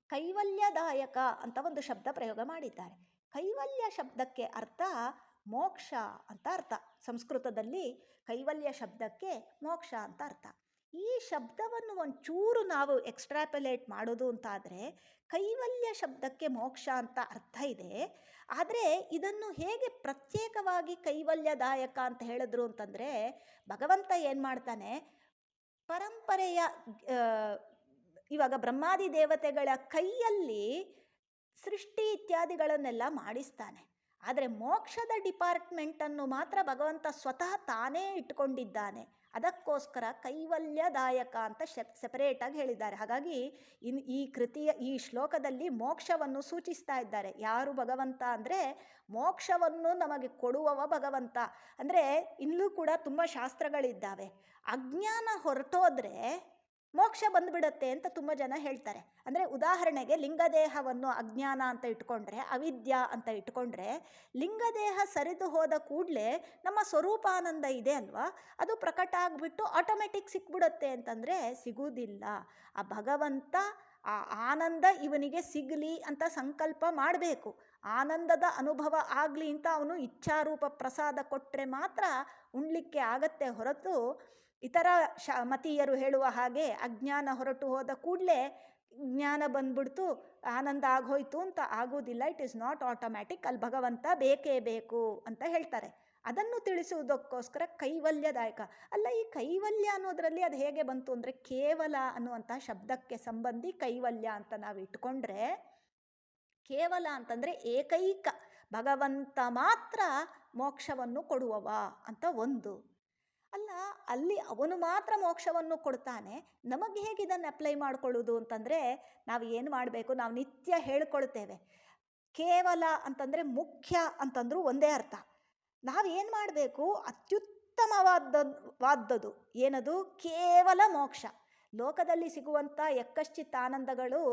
ಕೈವಲ್ಯದಾಯಕ ಅಂತ ಒಂದು ಶಬ್ದ ಪ್ರಯೋಗ ಮಾಡಿದ್ದಾರೆ. ಕೈವಲ್ಯ ಶಬ್ದಕ್ಕೆ ಅರ್ಥ ಮೋಕ್ಷ ಅಂತ ಅರ್ಥ. ಸಂಸ್ಕೃತದಲ್ಲಿ ಕೈವಲ್ಯ ಶಬ್ದಕ್ಕೆ ಮೋಕ್ಷ ಅಂತ ಅರ್ಥ. ಈ ಶಬ್ದವನ್ನು ಒಂಚೂರು ನಾವು ಎಕ್ಸ್ಟ್ರಾಪುಲೇಟ್ ಮಾಡೋದು ಅಂತಾದರೆ ಕೈವಲ್ಯ ಶಬ್ದಕ್ಕೆ ಮೋಕ್ಷ ಅಂತ ಅರ್ಥ ಇದೆ. ಆದರೆ ಇದನ್ನು ಹೇಗೆ ಪ್ರತ್ಯೇಕವಾಗಿ ಕೈವಲ್ಯದಾಯಕ ಅಂತ ಹೇಳಿದ್ರು ಅಂತಂದರೆ, ಭಗವಂತ ಏನು ಮಾಡ್ತಾನೆ, ಪರಂಪರೆಯ ಇವಾಗ ಬ್ರಹ್ಮಾದಿ ದೇವತೆಗಳ ಕೈಯಲ್ಲಿ ಸೃಷ್ಟಿ ಇತ್ಯಾದಿಗಳನ್ನೆಲ್ಲ ಮಾಡಿಸ್ತಾನೆ. ಆದರೆ ಮೋಕ್ಷದ ಡಿಪಾರ್ಟ್ಮೆಂಟನ್ನು ಮಾತ್ರ ಭಗವಂತ ಸ್ವತಃ ತಾನೇ ಇಟ್ಕೊಂಡಿದ್ದಾನೆ. ಅದಕ್ಕೋಸ್ಕರ ಕೈವಲ್ಯದಾಯಕ ಅಂತ ಸೆಪರೇಟಾಗಿ ಹೇಳಿದ್ದಾರೆ. ಹಾಗಾಗಿ ಈ ಕೃತಿಯ ಈ ಶ್ಲೋಕದಲ್ಲಿ ಮೋಕ್ಷವನ್ನು ಸೂಚಿಸ್ತಾ ಇದ್ದಾರೆ. ಯಾರು ಭಗವಂತ ಅಂದರೆ ಮೋಕ್ಷವನ್ನು ನಮಗೆ ಕೊಡುವವ ಭಗವಂತ. ಅಂದರೆ ಇಲ್ಲೂ ಕೂಡ ತುಂಬ ಶಾಸ್ತ್ರಗಳಿದ್ದಾವೆ. ಅಜ್ಞಾನ ಹೊರಟೋದ್ರೆ ಮೋಕ್ಷ ಬಂದುಬಿಡುತ್ತೆ ಅಂತ ತುಂಬ ಜನ ಹೇಳ್ತಾರೆ. ಅಂದರೆ ಉದಾಹರಣೆಗೆ ಲಿಂಗದೇಹವನ್ನು ಅಜ್ಞಾನ ಅಂತ ಇಟ್ಕೊಂಡ್ರೆ, ಅವಿದ್ಯಾ ಅಂತ ಇಟ್ಕೊಂಡ್ರೆ, ಲಿಂಗದೇಹ ಸರಿದು ಹೋದ ಕೂಡಲೇ ನಮ್ಮ ಸ್ವರೂಪಾನಂದ ಇದೆ ಅಲ್ವಾ, ಅದು ಪ್ರಕಟ ಆಗಿಬಿಟ್ಟು ಆಟೋಮೆಟಿಕ್ ಸಿಕ್ಬಿಡುತ್ತೆ ಅಂತಂದರೆ ಸಿಗುವುದಿಲ್ಲ. ಆ ಭಗವಂತ ಆ ಆನಂದ ಇವನಿಗೆ ಸಿಗಲಿ ಅಂತ ಸಂಕಲ್ಪ ಮಾಡಬೇಕು. ಆನಂದದ ಅನುಭವ ಆಗಲಿ ಅಂತ ಅವನು ಇಚ್ಛಾರೂಪ ಪ್ರಸಾದ ಕೊಟ್ಟರೆ ಮಾತ್ರ ಉಣ್ಲಿಕ್ಕೆ ಆಗತ್ತೆ ಹೊರತು, ಇತರ ಮತೀಯರು ಹೇಳುವ ಹಾಗೆ ಅಜ್ಞಾನ ಹೊರಟು ಹೋದ ಕೂಡಲೇ ಜ್ಞಾನ ಬಂದ್ಬಿಡ್ತು, ಆನಂದ ಆಗೋಯ್ತು ಅಂತ ಆಗೋದಿಲ್ಲ. It is not automatic. ಅಲ್ಲಿ ಭಗವಂತ ಬೇಕೇ ಬೇಕು ಅಂತ ಹೇಳ್ತಾರೆ. ಅದನ್ನು ತಿಳಿಸುವುದಕ್ಕೋಸ್ಕರ ಕೈವಲ್ಯದಾಯಕ. ಅಲ್ಲ, ಈ ಕೈವಲ್ಯ ಅನ್ನೋದರಲ್ಲಿ ಅದು ಹೇಗೆ ಬಂತು ಅಂದರೆ, ಕೇವಲ ಅನ್ನುವಂಥ ಶಬ್ದಕ್ಕೆ ಸಂಬಂಧಿ ಕೈವಲ್ಯ ಅಂತ ನಾವು ಇಟ್ಕೊಂಡ್ರೆ, ಕೇವಲ ಅಂತಂದರೆ ಏಕೈಕ, ಭಗವಂತ ಮಾತ್ರ ಮೋಕ್ಷವನ್ನು ಕೊಡುವವ ಅಂತ ಒಂದು. ಅಲ್ಲ, ಅಲ್ಲಿ ಅವನು ಮಾತ್ರ ಮೋಕ್ಷವನ್ನು ಕೊಡ್ತಾನೆ. ನಮಗೆ ಹೇಗೆ ಇದನ್ನು ಅಪ್ಲೈ ಮಾಡ್ಕೊಳ್ಳೋದು ಅಂತಂದರೆ, ನಾವು ಏನು ಮಾಡಬೇಕು, ನಾವು ನಿತ್ಯ ಹೇಳ್ಕೊಳ್ತೇವೆ ಕೇವಲ ಅಂತಂದರೆ ಮುಖ್ಯ ಅಂತಂದರೂ ಒಂದೇ ಅರ್ಥ. ನಾವೇನು ಮಾಡಬೇಕು, ಅತ್ಯುತ್ತಮವಾದದ್ದು ಏನದು, ಕೇವಲ ಮೋಕ್ಷ. ಲೋಕದಲ್ಲಿ ಸಿಗುವಂಥ ಯಕ್ಕಶ್ಚಿತ್ ಆನಂದಗಳು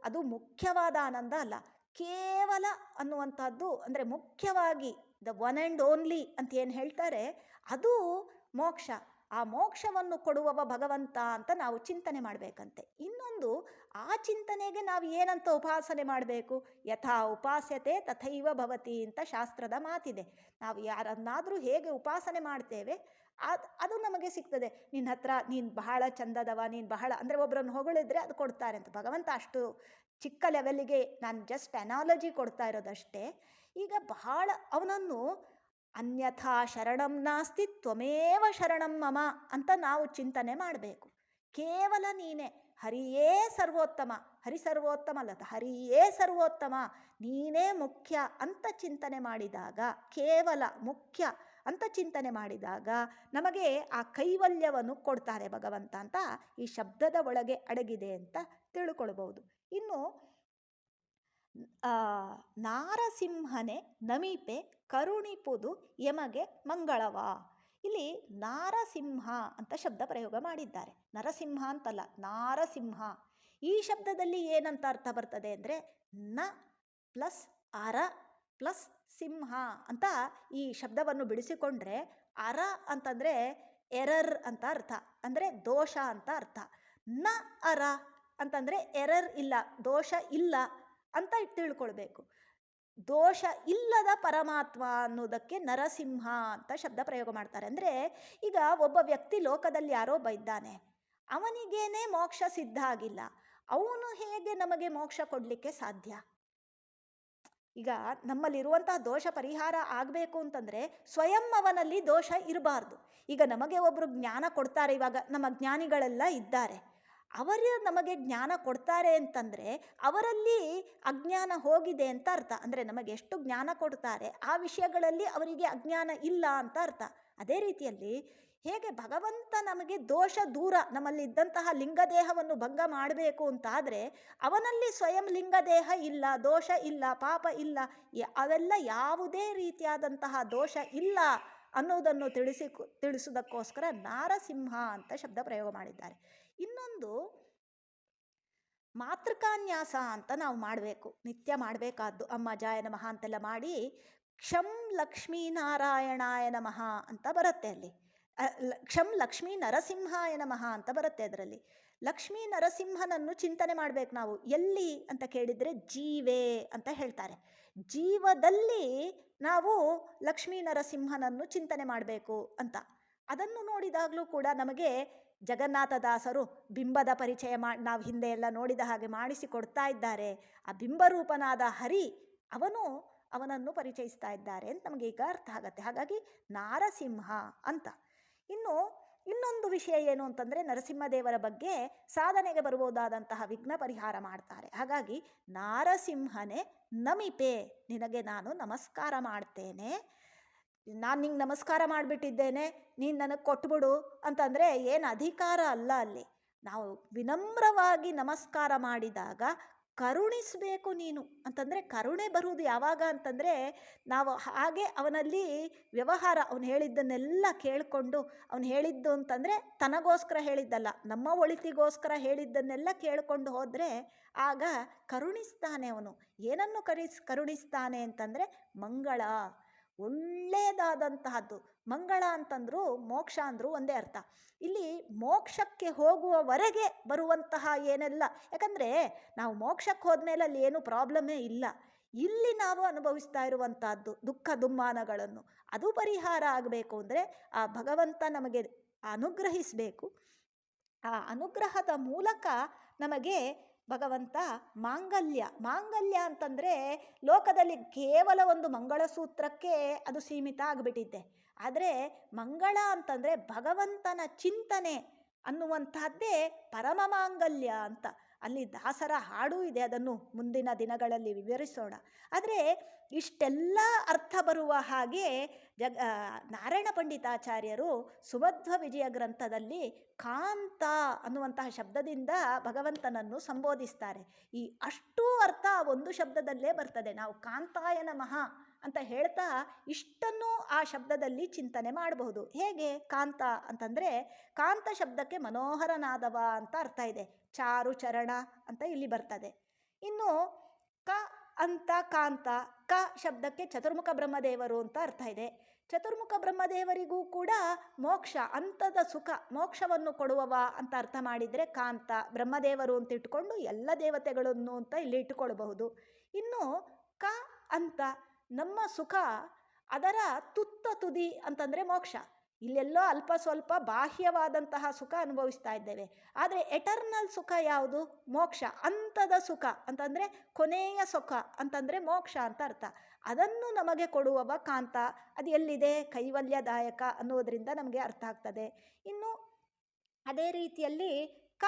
ಅದು ಮುಖ್ಯವಾದ ಆನಂದ ಅಲ್ಲ. ಕೇವಲ ಅನ್ನುವಂಥದ್ದು ಅಂದರೆ ಮುಖ್ಯವಾಗಿ ದ ಒನ್ ಆ್ಯಂಡ್ ಓನ್ಲಿ ಅಂತ ಏನು ಹೇಳ್ತಾರೆ, ಅದು ಮೋಕ್ಷ. ಆ ಮೋಕ್ಷವನ್ನು ಕೊಡುವವ ಭಗವಂತ ಅಂತ ನಾವು ಚಿಂತನೆ ಮಾಡಬೇಕಂತೆ. ಇನ್ನೊಂದು, ಆ ಚಿಂತನೆಗೆ ನಾವು ಏನಂತ ಉಪಾಸನೆ ಮಾಡಬೇಕು? ಯಥಾ ಉಪಾಸ್ಯತೆ ತಥೈವ ಭವತಿ ಅಂತ ಶಾಸ್ತ್ರದ ಮಾತಿದೆ. ನಾವು ಯಾರನ್ನಾದರೂ ಹೇಗೆ ಉಪಾಸನೆ ಮಾಡ್ತೇವೆ ಅದು ನಮಗೆ ಸಿಗ್ತದೆ. ನಿನ್ನ ಹತ್ರ ನೀನು ಬಹಳ ಚಂದದವ, ನೀನು ಬಹಳ ಅಂದರೆ ಒಬ್ಬರನ್ನು ಹೊಗಳಿದ್ರೆ ಅದು ಕೊಡ್ತಾರೆ ಅಂತ. ಭಗವಂತ ಅಷ್ಟು ಚಿಕ್ಕ ಲೆವೆಲ್ಲಿಗೆ ನಾನು ಜಸ್ಟ್ ಅನಾಲಜಿ ಕೊಡ್ತಾ ಇರೋದಷ್ಟೇ. ಈಗ ಬಹಳ ಅವನನ್ನು ಅನ್ಯಥಾ ಶರಣಂ ನಾಸ್ತಿ ತ್ವಮೇವ ಶರಣಂ ಮಮ ಅಂತ ನಾವು ಚಿಂತನೆ ಮಾಡಬೇಕು. ಕೇವಲ ನೀನೇ, ಹರಿಯೇ ಸರ್ವೋತ್ತಮ, ಹರಿ ಸರ್ವೋತ್ತಮ ಅಲ್ಲ, ಹರಿಯೇ ಸರ್ವೋತ್ತಮ, ನೀನೇ ಮುಖ್ಯ ಅಂತ ಚಿಂತನೆ ಮಾಡಿದಾಗ, ಕೇವಲ ಮುಖ್ಯ ಅಂತ ಚಿಂತನೆ ಮಾಡಿದಾಗ ನಮಗೆ ಆ ಕೈವಲ್ಯವನ್ನು ಕೊಡ್ತಾರೆ ಭಗವಂತ ಅಂತ ಈ ಶಬ್ದದ ಒಳಗೆ ಅಡಗಿದೆ ಅಂತ ತಿಳ್ಕೊಳ್ಬಹುದು. ಇನ್ನು ನಾರಸಿಂಹನೆ ನಮಿಪೆ ಕರುಣಿಪುದು ಯಮಗೆ ಮಂಗಳವ. ಇಲ್ಲಿ ನಾರಸಿಂಹ ಅಂತ ಶಬ್ದ ಪ್ರಯೋಗ ಮಾಡಿದ್ದಾರೆ. ನರಸಿಂಹ ಅಂತಲ್ಲ, ನಾರಸಿಂಹ. ಈ ಶಬ್ದದಲ್ಲಿ ಏನಂತ ಅರ್ಥ ಬರ್ತದೆ ಅಂದರೆ ನ ಪ್ಲಸ್ ಅರ ಪ್ಲಸ್ ಸಿಂಹ ಅಂತ ಈ ಶಬ್ದವನ್ನು ಬಿಡಿಸಿಕೊಂಡ್ರೆ, ಅರ ಅಂತಂದರೆ ಎರರ್ ಅಂತ ಅರ್ಥ, ಅಂದರೆ ದೋಷ ಅಂತ ಅರ್ಥ. ನ ಅರ ಅಂತಂದರೆ ಎರರ್ ಇಲ್ಲ, ದೋಷ ಇಲ್ಲ ಅಂತ ತಿಳ್ಕೊಳ್ಬೇಕು. ದೋಷ ಇಲ್ಲದ ಪರಮಾತ್ಮ ಅನ್ನೋದಕ್ಕೆ ನರಸಿಂಹ ಅಂತ ಶಬ್ದ ಪ್ರಯೋಗ ಮಾಡ್ತಾರೆ. ಅಂದರೆ ಈಗ ಒಬ್ಬ ವ್ಯಕ್ತಿ ಲೋಕದಲ್ಲಿ ಯಾರೋ ಇದ್ದಾನೆ, ಅವನಿಗೇನೆ ಮೋಕ್ಷ ಸಿದ್ಧ ಆಗಿಲ್ಲ, ಅವನು ಹೇಗೆ ನಮಗೆ ಮೋಕ್ಷ ಕೊಡಲಿಕ್ಕೆ ಸಾಧ್ಯ? ಈಗ ನಮ್ಮಲ್ಲಿರುವಂತಹ ದೋಷ ಪರಿಹಾರ ಆಗಬೇಕು ಅಂತಂದರೆ ಸ್ವಯಂ ಅವನಲ್ಲಿ ದೋಷ ಇರಬಾರ್ದು. ಈಗ ನಮಗೆ ಒಬ್ಬರು ಜ್ಞಾನ ಕೊಡ್ತಾರೆ, ಇವಾಗ ನಮ್ಮ ಜ್ಞಾನಿಗಳೆಲ್ಲ ಇದ್ದಾರೆ, ಅವರು ನಮಗೆ ಜ್ಞಾನ ಕೊಡ್ತಾರೆ ಅಂತಂದರೆ ಅವರಲ್ಲಿ ಅಜ್ಞಾನ ಹೋಗಿದೆ ಅಂತ ಅರ್ಥ. ಅಂದರೆ ನಮಗೆ ಎಷ್ಟು ಜ್ಞಾನ ಕೊಡ್ತಾರೆ ಆ ವಿಷಯಗಳಲ್ಲಿ ಅವರಿಗೆ ಅಜ್ಞಾನ ಇಲ್ಲ ಅಂತ ಅರ್ಥ. ಅದೇ ರೀತಿಯಲ್ಲಿ ಹೇಗೆ ಭಗವಂತ ನಮಗೆ ದೋಷ ದೂರ, ನಮ್ಮಲ್ಲಿ ಇದ್ದಂತಹ ಲಿಂಗದೇಹವನ್ನು ಭಂಗ ಮಾಡಬೇಕು ಅಂತಾದರೆ ಅವನಲ್ಲಿ ಸ್ವಯಂ ಲಿಂಗದೇಹ ಇಲ್ಲ, ದೋಷ ಇಲ್ಲ, ಪಾಪ ಇಲ್ಲ, ಅವೆಲ್ಲ ಯಾವುದೇ ರೀತಿಯಾದಂತಹ ದೋಷ ಇಲ್ಲ ಅನ್ನೋದನ್ನು ತಿಳಿಸೋದಕ್ಕೋಸ್ಕರ ನಾರಸಿಂಹ ಅಂತ ಶಬ್ದ ಪ್ರಯೋಗ ಮಾಡಿದ್ದಾರೆ. ಇನ್ನೊಂದು ಮಾತೃಕಾನ್ಯಾಸ ಅಂತ ನಾವು ಮಾಡಬೇಕು, ನಿತ್ಯ ಮಾಡಬೇಕಾದ್ದು. ಅಮ್ಮ ಜಾಯ ನಮಃ ಅಂತೆಲ್ಲ ಮಾಡಿ ಕ್ಷಂ ಲಕ್ಷ್ಮೀನಾರಾಯಣಾಯ ನಮಃ ಅಂತ ಬರುತ್ತೆ ಅಲ್ಲಿ. ಕ್ಷಂ ಲಕ್ಷ್ಮೀ ನರಸಿಂಹಾಯ ನಮಃ ಅಂತ ಬರುತ್ತೆ ಅದರಲ್ಲಿ. ಲಕ್ಷ್ಮೀ ನರಸಿಂಹನನ್ನು ಚಿಂತನೆ ಮಾಡಬೇಕು ನಾವು. ಎಲ್ಲಿ ಅಂತ ಕೇಳಿದರೆ ಜೀವೇ ಅಂತ ಹೇಳ್ತಾರೆ. ಜೀವದಲ್ಲಿ ನಾವು ಲಕ್ಷ್ಮೀ ನರಸಿಂಹನನ್ನು ಚಿಂತನೆ ಮಾಡಬೇಕು ಅಂತ. ಅದನ್ನು ನೋಡಿದಾಗಲೂ ಕೂಡ ನಮಗೆ ಜಗನ್ನಾಥದಾಸರು ಬಿಂಬದ ಪರಿಚಯ ನಾವು ಹಿಂದೆ ಎಲ್ಲ ನೋಡಿದ ಹಾಗೆ ಮಾಡಿಸಿಕೊಡ್ತಾ ಇದ್ದಾರೆ. ಆ ಬಿಂಬರೂಪನಾದ ಹರಿ ಅವನನ್ನು ಪರಿಚಯಿಸ್ತಾ ಇದ್ದಾರೆ ಅಂತ ನಮಗೆ ಈಗ ಅರ್ಥ ಆಗತ್ತೆ. ಹಾಗಾಗಿ ನಾರಸಿಂಹ ಅಂತ. ಇನ್ನೊಂದು ವಿಷಯ ಏನು ಅಂತಂದರೆ, ನರಸಿಂಹದೇವರ ಬಗ್ಗೆ ಸಾಧನೆಗೆ ಬರಬಹುದಾದಂತಹ ವಿಘ್ನ ಪರಿಹಾರ ಮಾಡ್ತಾರೆ. ಹಾಗಾಗಿ ನಾರಸಿಂಹನೇ ನಮಿಪೆ, ನಿನಗೆ ನಾನು ನಮಸ್ಕಾರ ಮಾಡ್ತೇನೆ, ನಾನು ನಿಂಗೆ ನಮಸ್ಕಾರ ಮಾಡಿಬಿಟ್ಟಿದ್ದೇನೆ, ನೀನು ನನಗೆ ಕೊಟ್ಬಿಡು ಅಂತಂದರೆ ಏನು ಅಧಿಕಾರ ಅಲ್ಲ. ಅಲ್ಲಿ ನಾವು ವಿನಮ್ರವಾಗಿ ನಮಸ್ಕಾರ ಮಾಡಿದಾಗ ಕರುಣಿಸಬೇಕು ನೀನು ಅಂತಂದರೆ, ಕರುಣೆ ಬರುವುದು ಯಾವಾಗ ಅಂತಂದರೆ ನಾವು ಹಾಗೆ ಅವನಲ್ಲಿ ವ್ಯವಹಾರ, ಅವನು ಹೇಳಿದ್ದನ್ನೆಲ್ಲ ಕೇಳಿಕೊಂಡು, ಅವನು ಹೇಳಿದ್ದು ಅಂತಂದರೆ ತನಗೋಸ್ಕರ ಹೇಳಿದ್ದಲ್ಲ, ನಮ್ಮ ಒಳಿತಿಗೋಸ್ಕರ ಹೇಳಿದ್ದನ್ನೆಲ್ಲ ಕೇಳಿಕೊಂಡು ಹೋದರೆ ಆಗ ಕರುಣಿಸ್ತಾನೆ ಅವನು. ಏನನ್ನು ಕರುಣಿಸ್ತಾನೆ ಅಂತಂದರೆ ಮಂಗಳ, ಒಳ್ಳೆಯದಾದಂತಹದ್ದು. ಮಂಗಳ ಅಂತಂದರೂ ಮೋಕ್ಷ ಅಂದರೂ ಒಂದೇ ಅರ್ಥ. ಇಲ್ಲಿ ಮೋಕ್ಷಕ್ಕೆ ಹೋಗುವವರೆಗೆ ಬರುವಂತಹ ಏನೆಲ್ಲ, ಯಾಕಂದರೆ ನಾವು ಮೋಕ್ಷಕ್ಕೆ ಹೋದ್ಮೇಲೆ ಅಲ್ಲಿ ಏನೂ ಪ್ರಾಬ್ಲಮ್ಮೇ ಇಲ್ಲ. ಇಲ್ಲಿ ನಾವು ಅನುಭವಿಸ್ತಾ ಇರುವಂತಹದ್ದು ದುಃಖ ದುಮ್ಮಾನಗಳನ್ನು, ಅದು ಪರಿಹಾರ ಆಗಬೇಕು ಅಂದರೆ ಆ ಭಗವಂತ ನಮಗೆ ಅನುಗ್ರಹಿಸಬೇಕು. ಆ ಅನುಗ್ರಹದ ಮೂಲಕ ನಮಗೆ ಭಗವಂತ ಮಾಂಗಲ್ಯ ಅಂತಂದರೆ ಲೋಕದಲ್ಲಿ ಕೇವಲ ಒಂದು ಮಂಗಳಸೂತ್ರಕ್ಕೆ ಅದು ಸೀಮಿತ ಆಗಿಬಿಟ್ಟಿದೆ. ಆದರೆ ಮಂಗಳ ಅಂತಂದರೆ ಭಗವಂತನ ಚಿಂತನೆ ಅನ್ನುವಂತಹದ್ದೇ ಪರಮ ಮಾಂಗಲ್ಯ ಅಂತ. ಅಲ್ಲಿ ದಾಸರ ಹಾಡೂ ಇದೆ, ಅದನ್ನು ಮುಂದಿನ ದಿನಗಳಲ್ಲಿ ವಿವರಿಸೋಣ. ಆದರೆ ಇಷ್ಟೆಲ್ಲ ಅರ್ಥ ಬರುವ ಹಾಗೆ ನಾರಾಯಣ ಪಂಡಿತಾಚಾರ್ಯರು ಸುಮಧ್ವ ವಿಜಯ ಗ್ರಂಥದಲ್ಲಿ ಕಾಂತ ಅನ್ನುವಂತಹ ಶಬ್ದದಿಂದ ಭಗವಂತನನ್ನು ಸಂಬೋಧಿಸ್ತಾರೆ. ಈ ಅಷ್ಟೂ ಅರ್ಥ ಒಂದು ಶಬ್ದದಲ್ಲೇ ಬರ್ತದೆ. ನಾವು ಕಾಂತಾಯ ನಮಃ ಅಂತ ಹೇಳ್ತಾ ಇಷ್ಟನ್ನು ಆ ಶಬ್ದದಲ್ಲಿ ಚಿಂತನೆ ಮಾಡಬಹುದು. ಹೇಗೆ ಕಾಂತ ಅಂತಂದರೆ, ಕಾಂತ ಶಬ್ದಕ್ಕೆ ಮನೋಹರನಾದವ ಅಂತ ಅರ್ಥ ಇದೆ. ಚಾರು ಚರಣ ಅಂತ ಇಲ್ಲಿ ಬರ್ತದೆ. ಇನ್ನು ಕ ಅಂತ ಕಾಂತ. ಕ ಶಬ್ದಕ್ಕೆ ಚತುರ್ಮುಖ ಬ್ರಹ್ಮದೇವರು ಅಂತ ಅರ್ಥ ಇದೆ. ಚತುರ್ಮುಖ ಬ್ರಹ್ಮದೇವರಿಗೂ ಕೂಡ ಮೋಕ್ಷ, ಅಂತದ ಸುಖ, ಮೋಕ್ಷವನ್ನು ಕೊಡುವವ ಅಂತ ಅರ್ಥ ಮಾಡಿದರೆ ಕಾಂತ ಬ್ರಹ್ಮದೇವರು ಅಂತ ಇಟ್ಕೊಂಡು ಎಲ್ಲ ದೇವತೆಗಳನ್ನು ಅಂತ ಇಲ್ಲಿ ಇಟ್ಟುಕೊಳ್ಬಹುದು. ಇನ್ನು ಕ ಅಂತ ನಮ್ಮ ಸುಖ, ಅದರ ತುತ್ತ ತುದಿ ಅಂತಂದರೆ ಮೋಕ್ಷ. ಇಲ್ಲೆಲ್ಲೋ ಅಲ್ಪ ಸ್ವಲ್ಪ ಬಾಹ್ಯವಾದಂತಹ ಸುಖ ಅನುಭವಿಸ್ತಾ ಇದ್ದೇವೆ. ಆದರೆ ಎಟರ್ನಲ್ ಸುಖ ಯಾವುದು? ಮೋಕ್ಷ. ಅಂತದ ಸುಖ ಅಂತಂದರೆ ಕೊನೆಯ ಸುಖ ಅಂತಂದರೆ ಮೋಕ್ಷ ಅಂತ ಅರ್ಥ. ಅದನ್ನು ನಮಗೆ ಕೊಡುವವ ಕಾಂತ. ಅದು ಎಲ್ಲಿದೆ? ಕೈವಲ್ಯದಾಯಕ ಅನ್ನೋದರಿಂದ ನಮಗೆ ಅರ್ಥ ಆಗ್ತದೆ. ಇನ್ನು ಅದೇ ರೀತಿಯಲ್ಲಿ ಕ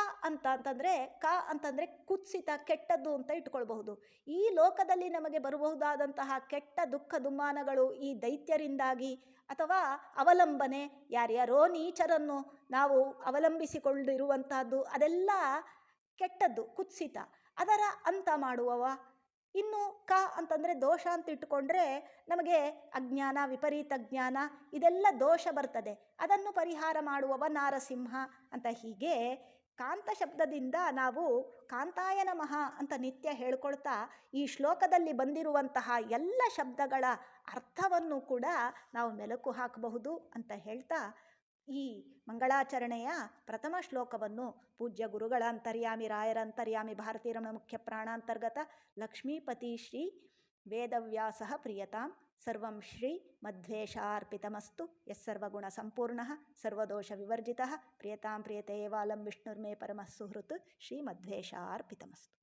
ಅಂತಂದರೆ ಕುತ್ಸಿತ, ಕೆಟ್ಟದ್ದು ಅಂತ ಇಟ್ಕೊಳ್ಬಹುದು. ಈ ಲೋಕದಲ್ಲಿ ನಮಗೆ ಬರಬಹುದಾದಂತಹ ಕೆಟ್ಟ ದುಃಖ ದುಮ್ಮಾನಗಳು ಈ ದೈತ್ಯರಿಂದಾಗಿ ಅಥವಾ ಅವಲಂಬನೆ, ಯಾರ್ಯಾರೋ ನೀಚರನ್ನು ನಾವು ಅವಲಂಬಿಸಿಕೊಂಡಿರುವಂತಹದ್ದು, ಅದೆಲ್ಲ ಕೆಟ್ಟದ್ದು, ಕುತ್ಸಿತ, ಅದರ ಅಂತ ಮಾಡುವವ. ಇನ್ನು ಕ ಅಂತಂದರೆ ದೋಷ ಅಂತ ಇಟ್ಟುಕೊಂಡ್ರೆ ನಮಗೆ ಅಜ್ಞಾನ, ವಿಪರೀತ ಜ್ಞಾನ, ಇದೆಲ್ಲ ದೋಷ ಬರ್ತದೆ. ಅದನ್ನು ಪರಿಹಾರ ಮಾಡುವವ ನಾರಸಿಂಹ ಅಂತ. ಹೀಗೆ ಕಾಂತ ಶಬ್ದದಿಂದ ನಾವು ಕಾಂತಾಯ ನಮಃ ಅಂತ ನಿತ್ಯ ಹೇಳ್ಕೊಳ್ತಾ ಈ ಶ್ಲೋಕದಲ್ಲಿ ಬಂದಿರುವಂತಹ ಎಲ್ಲ ಶಬ್ದಗಳ ಅರ್ಥವನ್ನು ಕೂಡ ನಾವು ಮೆಲುಕು ಹಾಕಬಹುದು ಅಂತ ಹೇಳ್ತಾ ಈ ಮಂಗಳಾಚರಣೆಯ ಪ್ರಥಮ ಶ್ಲೋಕವನ್ನು ಪೂಜ್ಯ ಗುರುಗಳ ಅಂತರ್ಯಾಮಿ, ರಾಯರ ಅಂತರ್ಯಾಮಿ, ಭಾರತೀ ರಮಣ ಮುಖ್ಯ ಪ್ರಾಣಾಂತರ್ಗತ ಲಕ್ಷ್ಮೀಪತಿ ಶ್ರೀ ವೇದವ್ಯಾಸ ಪ್ರಿಯತಾಂ ಸರ್ವಂ ಶ್ರೀ ಮಧ್ವೇಶಾರ್ಪಿತಮಸ್ತು. ಯಸ್ಸರ್ವಗುಣ ಸಂಪೂರ್ಣಃ ಸರ್ವದೋಷ ವಿವರ್ಜಿತಃ ಪ್ರಿಯತಾಂ ಪ್ರಿಯತೆ ಏವಾಲಂ ವಿಷ್ಣುರ್ಮೇ ಪರಮಃ ಸುಹೃತ್. ಶ್ರೀ ಮಧ್ವೇಶಾರ್ಪಿತಮಸ್ತು.